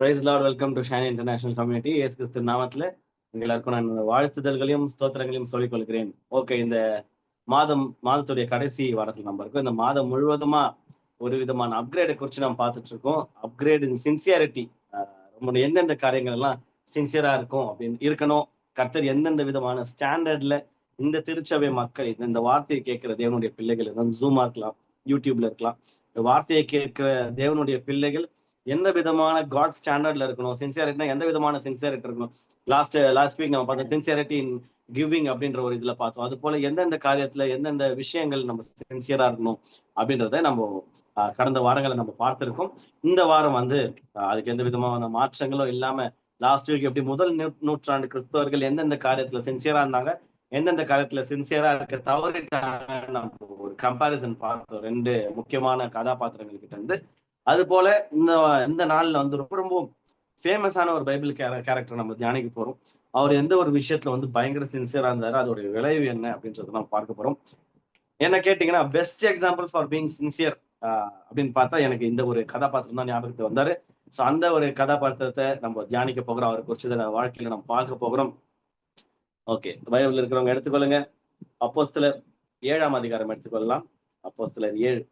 Price Lord, welcome to shine international community. Yesu Kristu நாமத்தில் எல்லாருக்கும் நான் வாழ்த்துதல்களையும் ஸ்தோத்திரங்களையும் சொல்லிக் கொள்கிறேன். ஓகே, இந்த மாதத்துடைய கடைசி வாரத்தில் நம்ம இருக்கோம். இந்த மாதம் முழுவதுமா ஒரு விதமான அப்கிரேடை குறித்து நம்ம பார்த்துட்டு இருக்கோம். அப்கிரேட் இன் சின்சியாரிட்டி. நம்மளுடைய எந்தெந்த காரியங்கள் எல்லாம் சின்சியரா இருக்கும் அப்படின்னு இருக்கணும். கர்த்தர் எந்தெந்த விதமான ஸ்டாண்டர்ட்ல இந்த திருச்சபை மக்கள் இந்த வார்த்தையை கேட்கிற தேவனுடைய பிள்ளைகள் ஜூமா இருக்கலாம், யூடியூப்ல இருக்கலாம், இந்த வார்த்தையை கேட்கிற தேவனுடைய பிள்ளைகள் எந்த விதமான காட் ஸ்டாண்டர்ட்ல இருக்கணும். சின்சியாரிட்டினா எந்த விதமான சின்சியாரிட்டி இருக்கணும். லாஸ்ட் வீக் நம்ம பார்த்தோம் சின்சியாரிட்டி இன் கிவிங் அப்படின்ற ஒரு இதுல பார்த்தோம். அது போல எந்தெந்த காரியத்துல எந்தெந்த விஷயங்கள் நம்ம சின்சியரா இருக்கணும் அப்படின்றத நம்ம கடந்த வாரங்களை நம்ம பார்த்திருக்கோம். இந்த வாரம் அதுக்கு எந்த விதமான மாற்றங்களும் இல்லாம லாஸ்ட் வீக் எப்படி முதல் நூற்றாண்டு கிறிஸ்தவர்கள் எந்தெந்த காரியத்துல சின்சியரா இருந்தாங்க, எந்தெந்த காரியத்துல சின்சியரா இருக்க தவறிட்டாங்க, நம்ம ஒரு கம்பாரிசன் பார்த்தோம் ரெண்டு முக்கியமான கதாபாத்திரங்கள் கிட்ட இருந்து. அது போல இந்த இந்த நாள்ல ரொம்ப ரொம்ப ஃபேமஸான ஒரு பைபிள் கேரக்டர் நம்ம தியானிக்க போறோம். அவர் எந்த ஒரு விஷயத்துல பயங்கர சின்சியரா இருந்தாரு, அதோடைய விளைவு என்ன அப்படின்றத நம்ம பார்க்க போறோம். என்ன கேட்டீங்கன்னா, best example for being sincere அப்படின்னு பார்த்தா எனக்கு இந்த ஒரு கதாபாத்திரம் தான் ஞாபகத்துக்கு வந்தாரு. ஸோ அந்த ஒரு கதாபாத்திரத்தை நம்ம தியானிக்க போகிறோம். அவரை குறிச்சத வாழ்க்கையில நம்ம பார்க்க போகிறோம். ஓகே, பைபிள் இருக்கிறவங்க எடுத்துக்கொள்ளுங்க. அப்போஸ்தலர் 7ஆம் அதிகாரம் எடுத்துக்கொள்ளலாம். அப்போஸ்தலர் 7.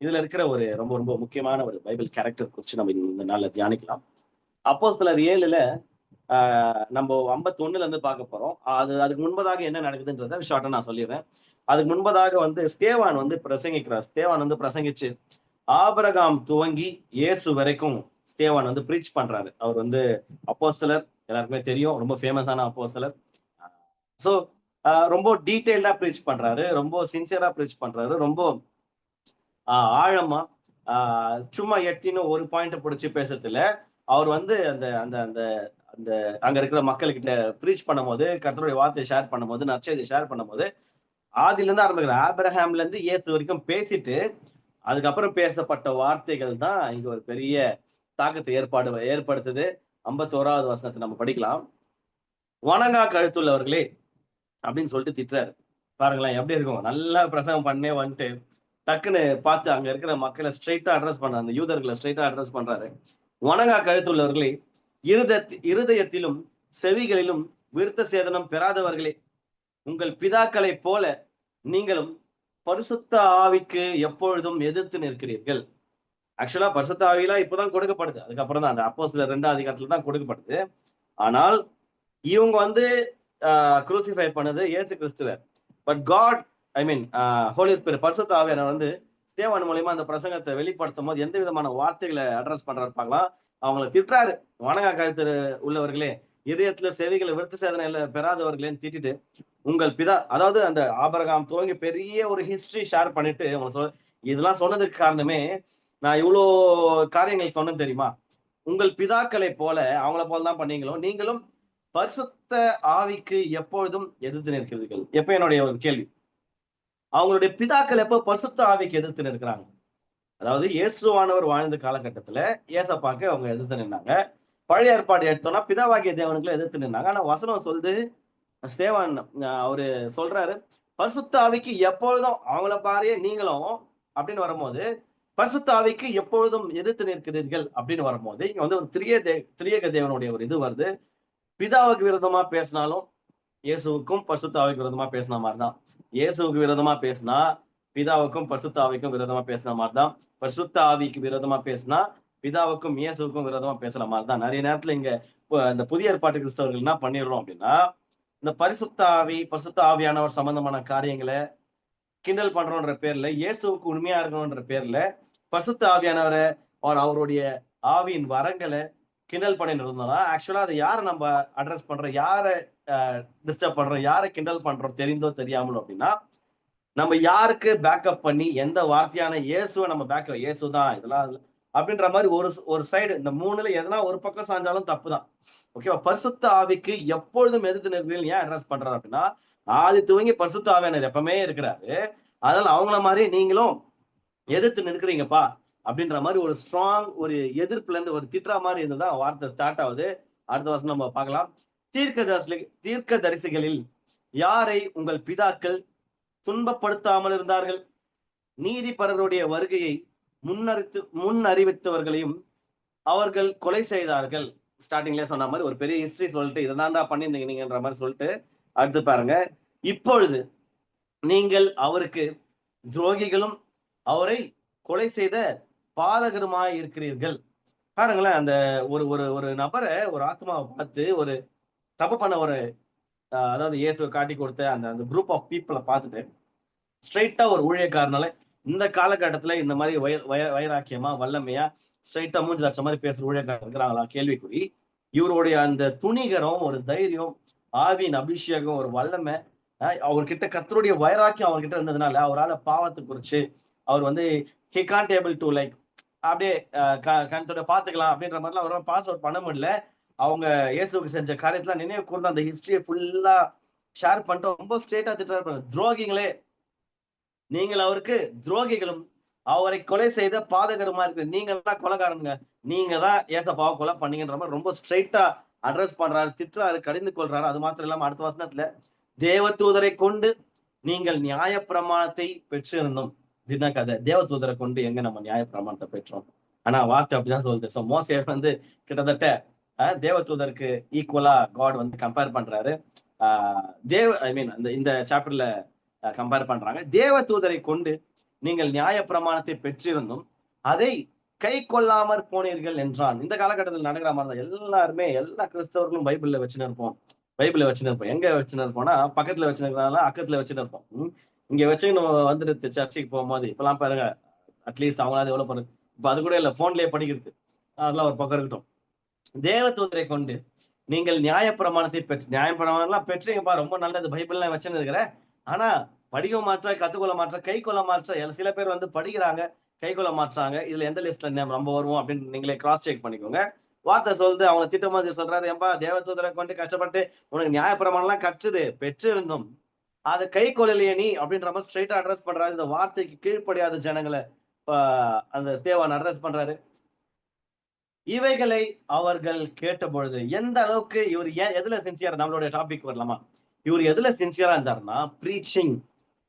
இதுல இருக்கிற ஒரு ரொம்ப ரொம்ப முக்கியமான ஒரு பைபிள் கேரக்டர் குறித்து நம்ம இந்த நாள்ல தியானிக்கலாம். அப்போஸ்தலர் 7ல நம்ம 51ல இருந்து பார்க்க போறோம். அதுக்கு முன்பதாக என்ன நடக்குதுன்றத ஷார்ட்டா நான் சொல்லிடுறேன். அதுக்கு முன்பதாக ஸ்தேவான் பிரசங்கிக்கிறார். ஸ்தேவான் பிரசங்கிச்சு ஆபிரகாம் துவங்கி இயேசு வரைக்கும் ஸ்தேவான் பிரீச் பண்றாரு. அவர் அப்போஸ்தலர், எல்லாருக்குமே தெரியும், ரொம்ப ஃபேமஸான அப்போஸ்தலர். ஸோ ரொம்ப டீட்டெயில்டா ப்ரீச் பண்றாரு, ரொம்ப சின்சியரா ப்ரீச் பண்றாரு, ரொம்ப ஆழமா சும்மா எட்டின்னு ஒரு பாயிண்ட் பிடிச்சி பேசுறதுல அவர் அந்த அந்த அந்த அந்த அங்க இருக்கிற மக்கள்கிட்ட ப்ரீச் பண்ணும்போது, கர்த்தருடைய வார்த்தையை ஷேர் பண்ணும்போது, நற்செய்தியை ஷேர் பண்ணும்போது ஆதில இருந்து ஆரம்பிக்கிற ஆபிரஹாம்ல இருந்து இயேசு வரைக்கும் பேசிட்டு அதுக்கப்புறம் பேசப்பட்ட வார்த்தைகள் தான் இங்க ஒரு பெரிய தாக்கத்தை ஏற்படுத்துது. 51வது வசனத்தை நம்ம படிக்கலாம். வணங்கா கழுத்துள்ளவர்களே அப்படின்னு சொல்லிட்டு திட்டுறாரு. பாருங்களேன் எப்படி இருக்கும். நல்லா பிரசங்கம் பண்ணே டக்குன்னு பார்த்து அங்க இருக்கிற மக்களை ஸ்ட்ரைட்டா அட்ரஸ் பண்றாரு. அந்த யூதர்களை ஸ்ட்ரைட்டா அட்ரஸ் பண்றாரு. வணங்கா கழுத்துள்ளவர்களே, இருதயத்திலும் செவிகளிலும் விருத்த சேதனம் பெறாதவர்களே, உங்கள் பிதாக்களைப் போல நீங்களும் பரிசுத்த ஆவிக்கு எப்பொழுதும் எதிர்த்து நிற்கிறீர்கள். ஆக்சுவலா பரிசுத்த ஆவியெல்லாம் இப்பதான் கொடுக்கப்படுது. அதுக்கப்புறம் தான் அந்த அப்போஸ்தலர் 2ஆம் அதிகாரத்துல தான் கொடுக்கப்படுது. ஆனால் இவங்க குரூசிஃபை பண்ணது இயேசு கிறிஸ்துவ. But God, I mean Holy Spirit, பரிசுத்த ஆவியானவர் ஸ்தேவான் மூலியமா அந்த பிரசங்கத்தை வெளிப்படுத்தும் போது எந்த விதமான வார்த்தைகளை அட்ரஸ் பண்றாரு பார்க்கலாம். அவங்களை திட்டுறாரு. வணங்கா கழுத்து உள்ளவர்களே, இதயத்துல செவிகளை விருத்த சேதனை பெறாதவர்களேன்னு திட்டிட்டு, உங்கள் பிதா, அதாவது அந்த ஆபிரகாம் துவங்கி பெரிய ஒரு ஹிஸ்டரி ஷேர் பண்ணிட்டு இதெல்லாம் சொன்னதுக்கு காரணமே, நான் இவ்வளோ காரியங்கள் சொன்னேன் தெரியுமா, உங்கள் பிதாக்களை போல அவங்கள போல தான் பண்ணீங்களோ, நீங்களும் பரிசுத்த ஆவிக்கு எப்பொழுதும் எதிர்த்து நிற்கிறீர்கள். எப்ப என்னுடைய ஒரு கேள்வி, அவங்களுடைய பிதாக்கள் எப்ப பரிசுத்த ஆவிக்கு எதிர்த்து நிற்கிறாங்க? அதாவது இயேசுவானவர் வாழ்ந்த காலகட்டத்துல ஏசப்பாக்கு அவங்க எதிர்த்து நின்னாங்க. பழைய ஏற்பாடு எடுத்தோம்னா பிதாவாகிய தேவனுக்குள்ள எதிர்த்து நின்னாங்க. ஆனா வசனம் சொல்லுது, ஸ்தேவான் அவரு சொல்றாரு, பரிசுத்த ஆவிக்கு எப்பொழுதும் அவங்கள பாரியே நீங்களும் அப்படின்னு வரும்போது, பரிசுத்த ஆவிக்கு எப்பொழுதும் எதிர்த்து நிற்கிறீர்கள் அப்படின்னு வரும்போது, இங்க ஒரு திரியேக தேவனுடைய ஒரு இது வருது. பிதாவுக்கு விரோதமா பேசினாலும் இயேசுவுக்கும் பரிசுத்த ஆவிக்கு விரோதமா பேசின மாதிரிதான். இயேசுவுக்கு விரோதமா பேசினா பிதாவுக்கும் பரிசுத்த ஆவிக்கும் விரோதமா பேசின மாதிரிதான். பரிசுத்த ஆவிக்கு விரோதமா பேசினா பிதாவுக்கும் இயேசுவுக்கும் விரோதமா பேசுற மாதிரிதான். நிறைய நேரத்துல இங்க இந்த புதிய ஏற்பாட்டு கிறிஸ்தவர்கள் என்ன பண்ணிடுறோம் அப்படின்னா, இந்த பரிசுத்த ஆவியானவர் சம்பந்தமான காரியங்களை கிண்டல் பண்றோன்ற பேர்ல, இயேசுவுக்கு உண்மையா இருக்கணும்ன்ற பேர்ல பரிசுத்த ஆவியானவரை அவருடைய ஆவியின் வரங்களை கிண்டல் பண்ணிட்டு இருந்தோம்னா, ஆக்சுவலா அதை யாரை நம்ம அட்ரஸ் பண்றோம், யாரை டிஸ்டர்ப் பண்றோம், யாரை கிண்டல் பண்றோம் தெரிந்தோ தெரியாமலோ அப்படின்னா, நம்ம யாருக்கு பேக்கப் பண்ணி எந்த வார்த்தையான இயேசுவை நம்ம பேக்கப், இயேசுதான் இதெல்லாம் அப்படின்ற மாதிரி ஒரு ஒரு சைடு, இந்த மூணுல எதனா ஒரு பக்கம் சாஞ்சாலும் தப்பு தான். ஓகேவா? பரிசுத்த ஆவிக்கு எப்பொழுதும் எதிர்த்து நிற்கிறீர்கள் ஏன் அட்ரஸ் பண்றாரு அப்படின்னா, ஆதி துவங்கி பரிசுத்த ஆவியானவர் எப்பவுமே இருக்கிறாரு. அதனால அவங்கள மாதிரி நீங்களும் எதிர்த்து நிற்கிறீங்கப்பா அப்படின்ற மாதிரி ஒரு ஸ்ட்ராங் ஒரு எதிர்ப்புல இருந்து ஒரு திட்டுற மாதிரி இருந்துதான் வார்த்தை ஸ்டார்ட் ஆகுது. அடுத்த வருஷம் நம்ம பார்க்கலாம். தீர்க்க தரிசிகளில் யாரை உங்கள் பிதாக்கள் துன்பப்படுத்தாமல் இருந்தார்கள்? நீதிபரருடைய வருகையை முன்னறிவித்தவர்களையும் அவர்கள் கொலை செய்தார்கள். ஸ்டார்டிங்லேயே சொன்ன மாதிரி ஒரு பெரிய ஹிஸ்டரி சொல்லிட்டு இதைதான்டா பண்ணியிருந்தீங்க நீங்கன்ற மாதிரி சொல்லிட்டு அடுத்து பாருங்க, இப்பொழுது நீங்கள் அவருக்கு துரோகிகளும் அவரை கொலை செய்த பாதகருமாய் இருக்கிறீர்கள். பாருங்களேன், அந்த ஒரு ஒரு ஒரு நபரை, ஒரு ஆத்மாவை பார்த்து ஒரு தப்பு பண்ண ஒரு அதாவது இயேசுவை காட்டி கொடுத்த அந்த அந்த குரூப் ஆஃப் பீப்புளை பார்த்துட்டு ஸ்ட்ரைட்டா ஒரு ஊழியக்காரனால இந்த காலகட்டத்துல இந்த மாதிரி வைராக்கியமா வல்லமையா ஸ்ட்ரைட்டா மூஞ்சி லட்ச மாதிரி பேசுற ஊழியக்காரர் இருக்கிறாங்களா கேள்விக்குறி. இவருடைய அந்த துணிகரம், ஒரு தைரியம், ஆவியின் அபிஷேகம், ஒரு வல்லமை, அவர்கிட்ட கர்த்தருடைய வைராக்கியம் அவர்கிட்ட இருந்ததுனால அவரால் பாவத்தை குறிச்சு அவர் வந்து he can't able to like அப்படியே கணத்தோட பாத்துக்கலாம் அப்படின்ற மாதிரிலாம் அவரால் பாஸ் அவுட் பண்ண முடியல. அவங்க இயேசுக்கு செஞ்ச காரியத்துல நினைவு கூர்ந்து அந்த ஹிஸ்டரியை ஃபுல்லா ஷேர் பண்ணிட்டு ரொம்ப ஸ்ட்ரெயிட்டா திட்டுறாரு, துரோகிங்களே, நீங்கள் அவருக்கு துரோகிகளும் அவரை கொலை செய்த பாதகருமா இருக்கு, நீங்க தான் கொலைகாரனுங்க, நீங்க தான் ஏசப்பாவை கொலை பண்ணீங்கன்ற மாதிரி ரொம்ப ஸ்ட்ரெயிட்டா அட்ரஸ் பண்றாரு, திட்டுறாரு, கடிந்து கொள்றாரு. அது மாத்திரம் இல்லாம அடுத்த வசனத்துல தேவதூதரை கொண்டு நீங்கள் நியாய பிரமாணத்தை பெற்றிருந்தோம். இதுதான் கதை. தேவதூதரை கொண்டு எங்க நம்ம நியாய பிரமாணத்தை பெற்றோம்? ஆனா வார்த்தை அப்படிதான் சொல்லுது. ஸோ மோசே வந்து கிட்டத்தட்ட தேவதூதருக்கு ஈக்குவலா காட் வந்து கம்பேர் பண்றாரு. ஐ மீன் இந்த சாப்டர்ல கம்பேர் பண்றாங்க. தேவ தூதரை கொண்டு நீங்கள் நியாய பிரமாணத்தை பெற்றிருந்தும் அதை கை கொள்ளாமற் போனீர்கள் என்றான். இந்த காலகட்டத்தில் நடக்கிற மாதிரி தான் எல்லாருமே, எல்லா கிறிஸ்தவர்களும் பைபிள்ல வச்சுன்னு இருப்போம். பைபிள்ல வச்சுன்னு இருப்போம். எங்க வச்சுன்னு இருப்போம்னா பக்கத்துல வச்சுருக்கனால அக்கத்துல வச்சுன்னு இருப்போம். இங்க வச்சுன்னு வந்துட்டு சர்ச்சைக்கு போகும்போது இப்பெல்லாம் பாருங்க, அட்லீஸ்ட் அவங்களாவது எவ்வளவு பாருங்க, இப்ப அது கூட இல்ல, போன்லயே படிக்கிறது, அதெல்லாம் ஒரு பக்கம் இருக்கட்டும். தேவ தூதரை கொண்டு நீங்கள் நியாய பிரமாணத்தை பெற்று, நியாய பிரமாணம் எல்லாம் பெற்றீங்கப்பா, ரொம்ப நல்லது, பைபிள்லாம் வச்சுன்னு இருக்கிற. ஆனா படிக்க மாற்ற, கத்துக்கொள்ள மாற்ற, கை கொள்ள மாற்ற, சில பேர் வந்து படிக்கிறாங்க, கை கொள்ள மாற்றாங்க. இதுல எந்த லிஸ்ட்ல நம்ம வருவோம் அப்படின்னு நீங்களே கிராஸ் செக் பண்ணிக்கோங்க. வார்த்தை சொல்லுது, அவங்க திட்டமா சொல்றாரு, ஏன்பா தேவதூதரை கொண்டு கஷ்டப்பட்டு உனக்கு நியாயப்பிரமாணம் எல்லாம் கற்றுது, பெற்று இருந்தும் அதை கை கொள்ளலையே நீ அப்படின்ற மாதிரி ஸ்ட்ரெயிட்டா அட்ரஸ் பண்றாரு. இந்த வார்த்தைக்கு கீழ்ப்படியாத ஜனங்களை அந்த சேவான் அட்ரஸ் பண்றாரு. இவைகளை அவர்கள் கேட்ட பொழுது எந்த அளவுக்கு இவர் எதுல சின்சியரா, நம்மளுடைய டாபிக் வரலாமா, இவர் எதுல சின்சியரா இருந்தாருன்னா ப்ரீச்சிங்,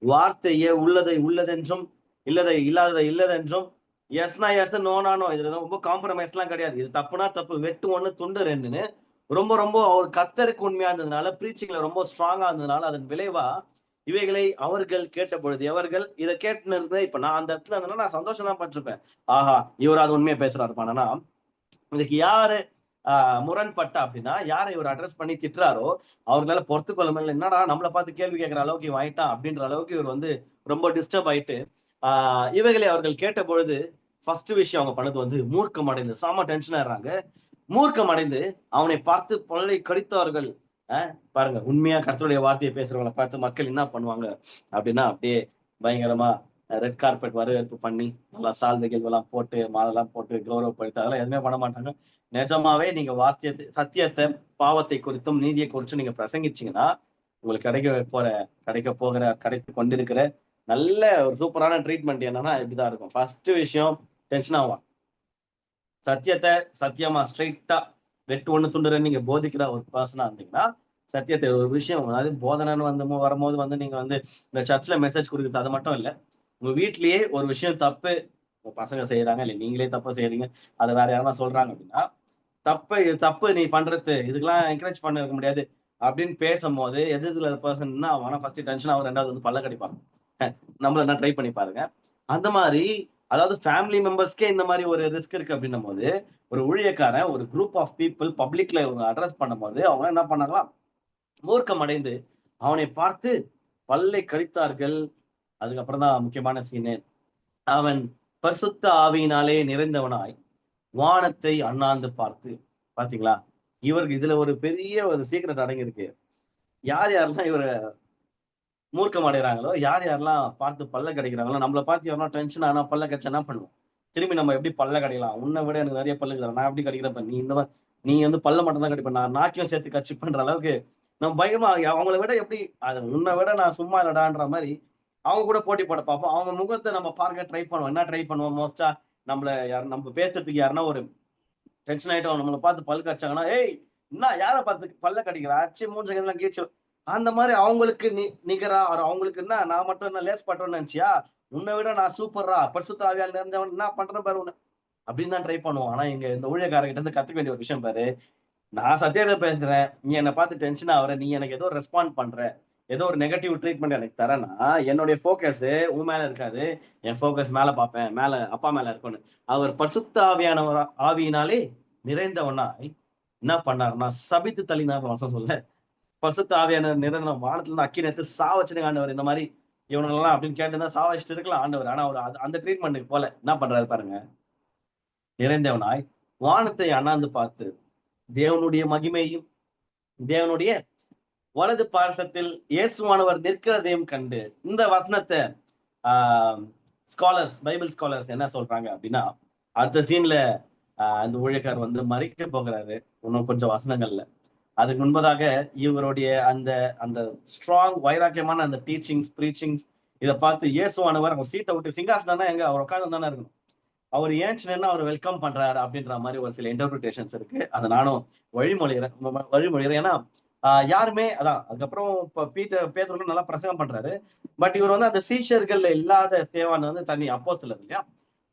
வார்த்தையே உள்ளதை உள்ளதென்றும் இல்லதை இல்லாததை இல்லதென்றும், எஸ்னா எஸ், நோனா நோ, இதுல ரொம்ப காம்ப்ரமைஸ் எல்லாம் கிடையாது, இது தப்புனா தப்பு, வெட்டு ஒண்ணு துண்டு ரெண்டுன்னு ரொம்ப ரொம்ப அவர் கர்த்தருக்கு உண்மையா இருந்ததுனால, ப்ரீச்சிங்ல ரொம்ப ஸ்ட்ராங்கா இருந்ததுனால, அதன் விளைவா இவைகளை அவர்கள் கேட்ட பொழுது, எவர்கள் இதை கேட்டுன்னு இருந்தது. இப்ப நான் அந்த இடத்துல இருந்தேன்னா நான் சந்தோஷம் தான் பட்டிருப்பேன், ஆஹா இவர் அது உண்மையை பேசுறாருப்பானா. இதுக்கு யாரு முரண்பட்டா அப்படின்னா, யாரை இவர் அட்ரஸ் பண்ணி திட்டுறாரோ அவர்களால பொறுத்து கொள்ள முடியல, என்னடா நம்மளை பார்த்து கேள்வி கேட்கிற அளவுக்கு இவன் ஆயிட்டான் அப்படின்ற அளவுக்கு இவர் வந்து ரொம்ப டிஸ்டர்ப் ஆயிட்டு, இவைகளை அவர்கள் கேட்ட பொழுது ஃபர்ஸ்ட் விஷயம் அவங்க பண்ணது வந்து மூர்க்கம் அடைந்து, சாம டென்ஷன் ஆயிடுறாங்க. மூர்க்கம் அடைந்து அவனை பார்த்து பல்லை கடித்தவர்கள். பாருங்க, உண்மையா கர்த்தருடைய வார்த்தையை பேசுறவங்களை பார்த்து மக்கள் என்ன பண்ணுவாங்க அப்படின்னா, அப்படியே பயங்கரமா ரெட் கார்பெட் வரவேற்பு பண்ணி நல்லா சால்வைகள் எல்லாம் போட்டு மாலெல்லாம் போட்டு கௌரவப்படுத்த, அதெல்லாம் எதுவுமே பண்ண மாட்டாங்க. நிஜமாவே நீங்க வார்த்தையத்தை, சத்தியத்தை, பாவத்தை குறித்தும் நீதியை குறிச்சும் நீங்க பிரசங்கிச்சீங்கன்னா உங்களுக்கு கிடைக்க போகிற, கிடைத்து கொண்டிருக்கிற நல்ல ஒரு சூப்பரான ட்ரீட்மெண்ட் என்னன்னா இப்படிதான் இருக்கும். ஃபர்ஸ்ட் விஷயம், டென்ஷன் ஆகும். சத்தியத்தை சத்தியமா ஸ்ட்ரைட்டா வெட்டு ஒண்ணு துண்டுற நீங்க போதிக்கிற ஒரு பர்சனா இருந்தீங்கன்னா, சத்தியத்தை ஒரு விஷயம், அதாவது போதனைன்னு வந்து வரும்போது வந்து நீங்க வந்து இந்த சர்ச்ல மெசேஜ் கொடுக்குறது அது மட்டும் இல்ல, உங்க வீட்லயே ஒரு விஷயம் தப்பு, பசங்க செய்யறாங்க இல்ல நீங்களே தப்பு செய்யறீங்க, அதை வேற யாரா சொல்றாங்க அப்படின்னா, தப்பு இது தப்பு நீ பண்றது, இதுக்கெல்லாம் என்கரேஜ் பண்ண இருக்க முடியாது அப்படின்னு பேசும்போது எதிர்த்துல பர்சன்னா அவனா ஃபர்ஸ்ட் டென்ஷன் ஆகும், ரெண்டாவது வந்து பல்ல கடிப்பாங்க. நம்மள என்ன ட்ரை பண்ணி பாருங்க. அந்த மாதிரி, அதாவது ஃபேமிலி மெம்பர்ஸ்க்கே இந்த மாதிரி ஒரு ரிஸ்க் இருக்கு அப்படின்னும் போது, ஒரு ஊழியக்காரன் ஒரு குரூப் ஆஃப் பீப்புள் பப்ளிக்ல இவங்க அட்ரஸ் பண்ணும்போது அவங்க என்ன பண்ணலாம், மூர்க்கம் அடைந்து அவனை பார்த்து பல்லை கடித்தார்கள். அதுக்கப்புறம் தான் முக்கியமான சீனு, அவன் பரிசுத்த ஆவியினாலே நிறைந்தவனாய் வானத்தை அண்ணாந்து பார்த்து. பாத்தீங்களா, இவருக்கு இதுல ஒரு பெரிய ஒரு சீக்ரெட் அடங்கி இருக்கு. யார் யாரெல்லாம் இவரை மூர்க்கம் அடைகிறாங்களோ, யார் யாரெல்லாம் பார்த்து பல்ல கடிக்கிறாங்களோ, நம்மளை பார்த்து யாரெல்லாம் டென்ஷன் ஆனா பல்ல கடிச்சா என்ன பண்ணுவோம், திரும்பி நம்ம எப்படி பல்ல கடிக்கலாம், உன்னை விட எனக்கு நிறைய பல்லு இருக்குது, நான் எப்படி கடிக்கிறப்ப நீ இந்த மாதிரி, நீ வந்து பல்ல மட்டும் தான் கடிப்ப, நான் நாக்கையும் சேர்த்து கட்சி பண்ற அளவுக்கு நம்ம பயங்கரமா அவங்கள விட எப்படி, அது உன்னை விட நான் சும்மா இல்லடான்ற மாதிரி அவங்க கூட போட்டி போட பார்ப்போம். அவங்க முகத்தை நம்ம பார்க்க ட்ரை பண்ணுவோம். என்ன ட்ரை பண்ணுவோம் மோஸ்டா, நம்மள யார் நம்ம பேசுறதுக்கு யாருன்னா ஒரு டென்ஷன் ஆயிட்டோம், நம்மளை பார்த்து பல் கடிச்சாங்கன்னா, ஏய் என்ன யாரை பார்த்து பல்ல கடிக்கிற, அச்சு மூஞ்செல்லாம் கீச்சு, அந்த மாதிரி அவங்களுக்கு நிகரா அவங்களுக்கு என்ன, நான் மட்டும் என்ன லேஸ் பண்றேன்னு நினைச்சியா, உன்னை விட நான் சூப்பர்ரா, பரிசுத்த ஆவியால் நிறைஞ்சவன், என்ன பண்றேன் பாரு உன்னை, அப்படின்னு தான் ட்ரை பண்ணுவோம். ஆனா இங்க இந்த ஊழியக்காரர்கிட்ட இருந்து கத்துக்க வேண்டிய ஒரு விஷயம் பாரு, நான் சத்தியத்தை பேசுறேன், நீ என்னை பார்த்து டென்ஷன் ஆகுற, நீ எனக்கு ஏதோ ரெஸ்பாண்ட் பண்ற, ஏதோ ஒரு நெகட்டிவ் ட்ரீட்மெண்ட் எனக்கு தரேன்னா, என்னுடைய ஃபோக்கஸ் உன் மேல இருக்காது. என் ஃபோக்கஸ் மேல பார்ப்பேன், மேல அப்பா மேல இருக்கும்னு. அவர் பரிசுத்த ஆவியானவர் ஆவியினாலே நிறைந்தவனாய் என்ன பண்ணாருன்னா சபித்து தள்ளினார் வசனம் சொல்ல. பரிசுத்த ஆவியானவர் நிறைந்த வானத்துல இருந்து அக்கினி எடுத்து சாவச்சுடுங்க ஆண்டவர். இந்த மாதிரி இவனுங்கெல்லாம் அப்படின்னு கேட்டிருந்தா சாவச்சிட்டு இருக்கலாம் ஆண்டவர். ஆனா அவர் அந்த ட்ரீட்மெண்ட்டுக்கு போல என்ன பண்றாரு பாருங்க. நிறைந்தவனாய் வானத்தை அண்ணாந்து பார்த்து தேவனுடைய மகிமையும் தேவனுடைய வலது பார்சத்தில் இயேசுவானவர் நிற்கிறதையும் கண்டு இந்த வசனத்தை ஸ்காலர்ஸ் பைபிள் ஸ்காலர்ஸ் என்ன சொல்றாங்க அப்படின்னா, அடுத்த சீன்ல இந்த ஊழியக்கார் வந்து மறிக்க போகிறாரு இன்னும் கொஞ்சம் வசனங்கள்ல. அதுக்கு முன்பதாக இவருடைய அந்த அந்த ஸ்ட்ராங் வைராக்கியமான அந்த டீச்சிங்ஸ் ப்ரீச்சிங்ஸ் இதை பார்த்து இயேசுவானவர் அவர் சீட்டை விட்டு சிங்காசனா எங்க அவர் உட்கார்ந்து தானே இருக்கணும், அவர் ஏன்ச்சுன்னா அவர் வெல்கம் பண்றாரு அப்படின்ற மாதிரி ஒரு சில இன்டர்பிரிட்டேஷன்ஸ் இருக்கு. அதை நானும் வழிமொழிகிறேன். ஏன்னா யாருமே அதான் அதுக்கப்புறம் இப்ப பேதுரு நல்லா பிரசங்கம் பண்றாரு. பட் இவர் வந்து அந்த சீஷர்கள் இல்லாத ஸ்தேவான் வந்து தனி அப்போஸ்தலர் இல்லையா,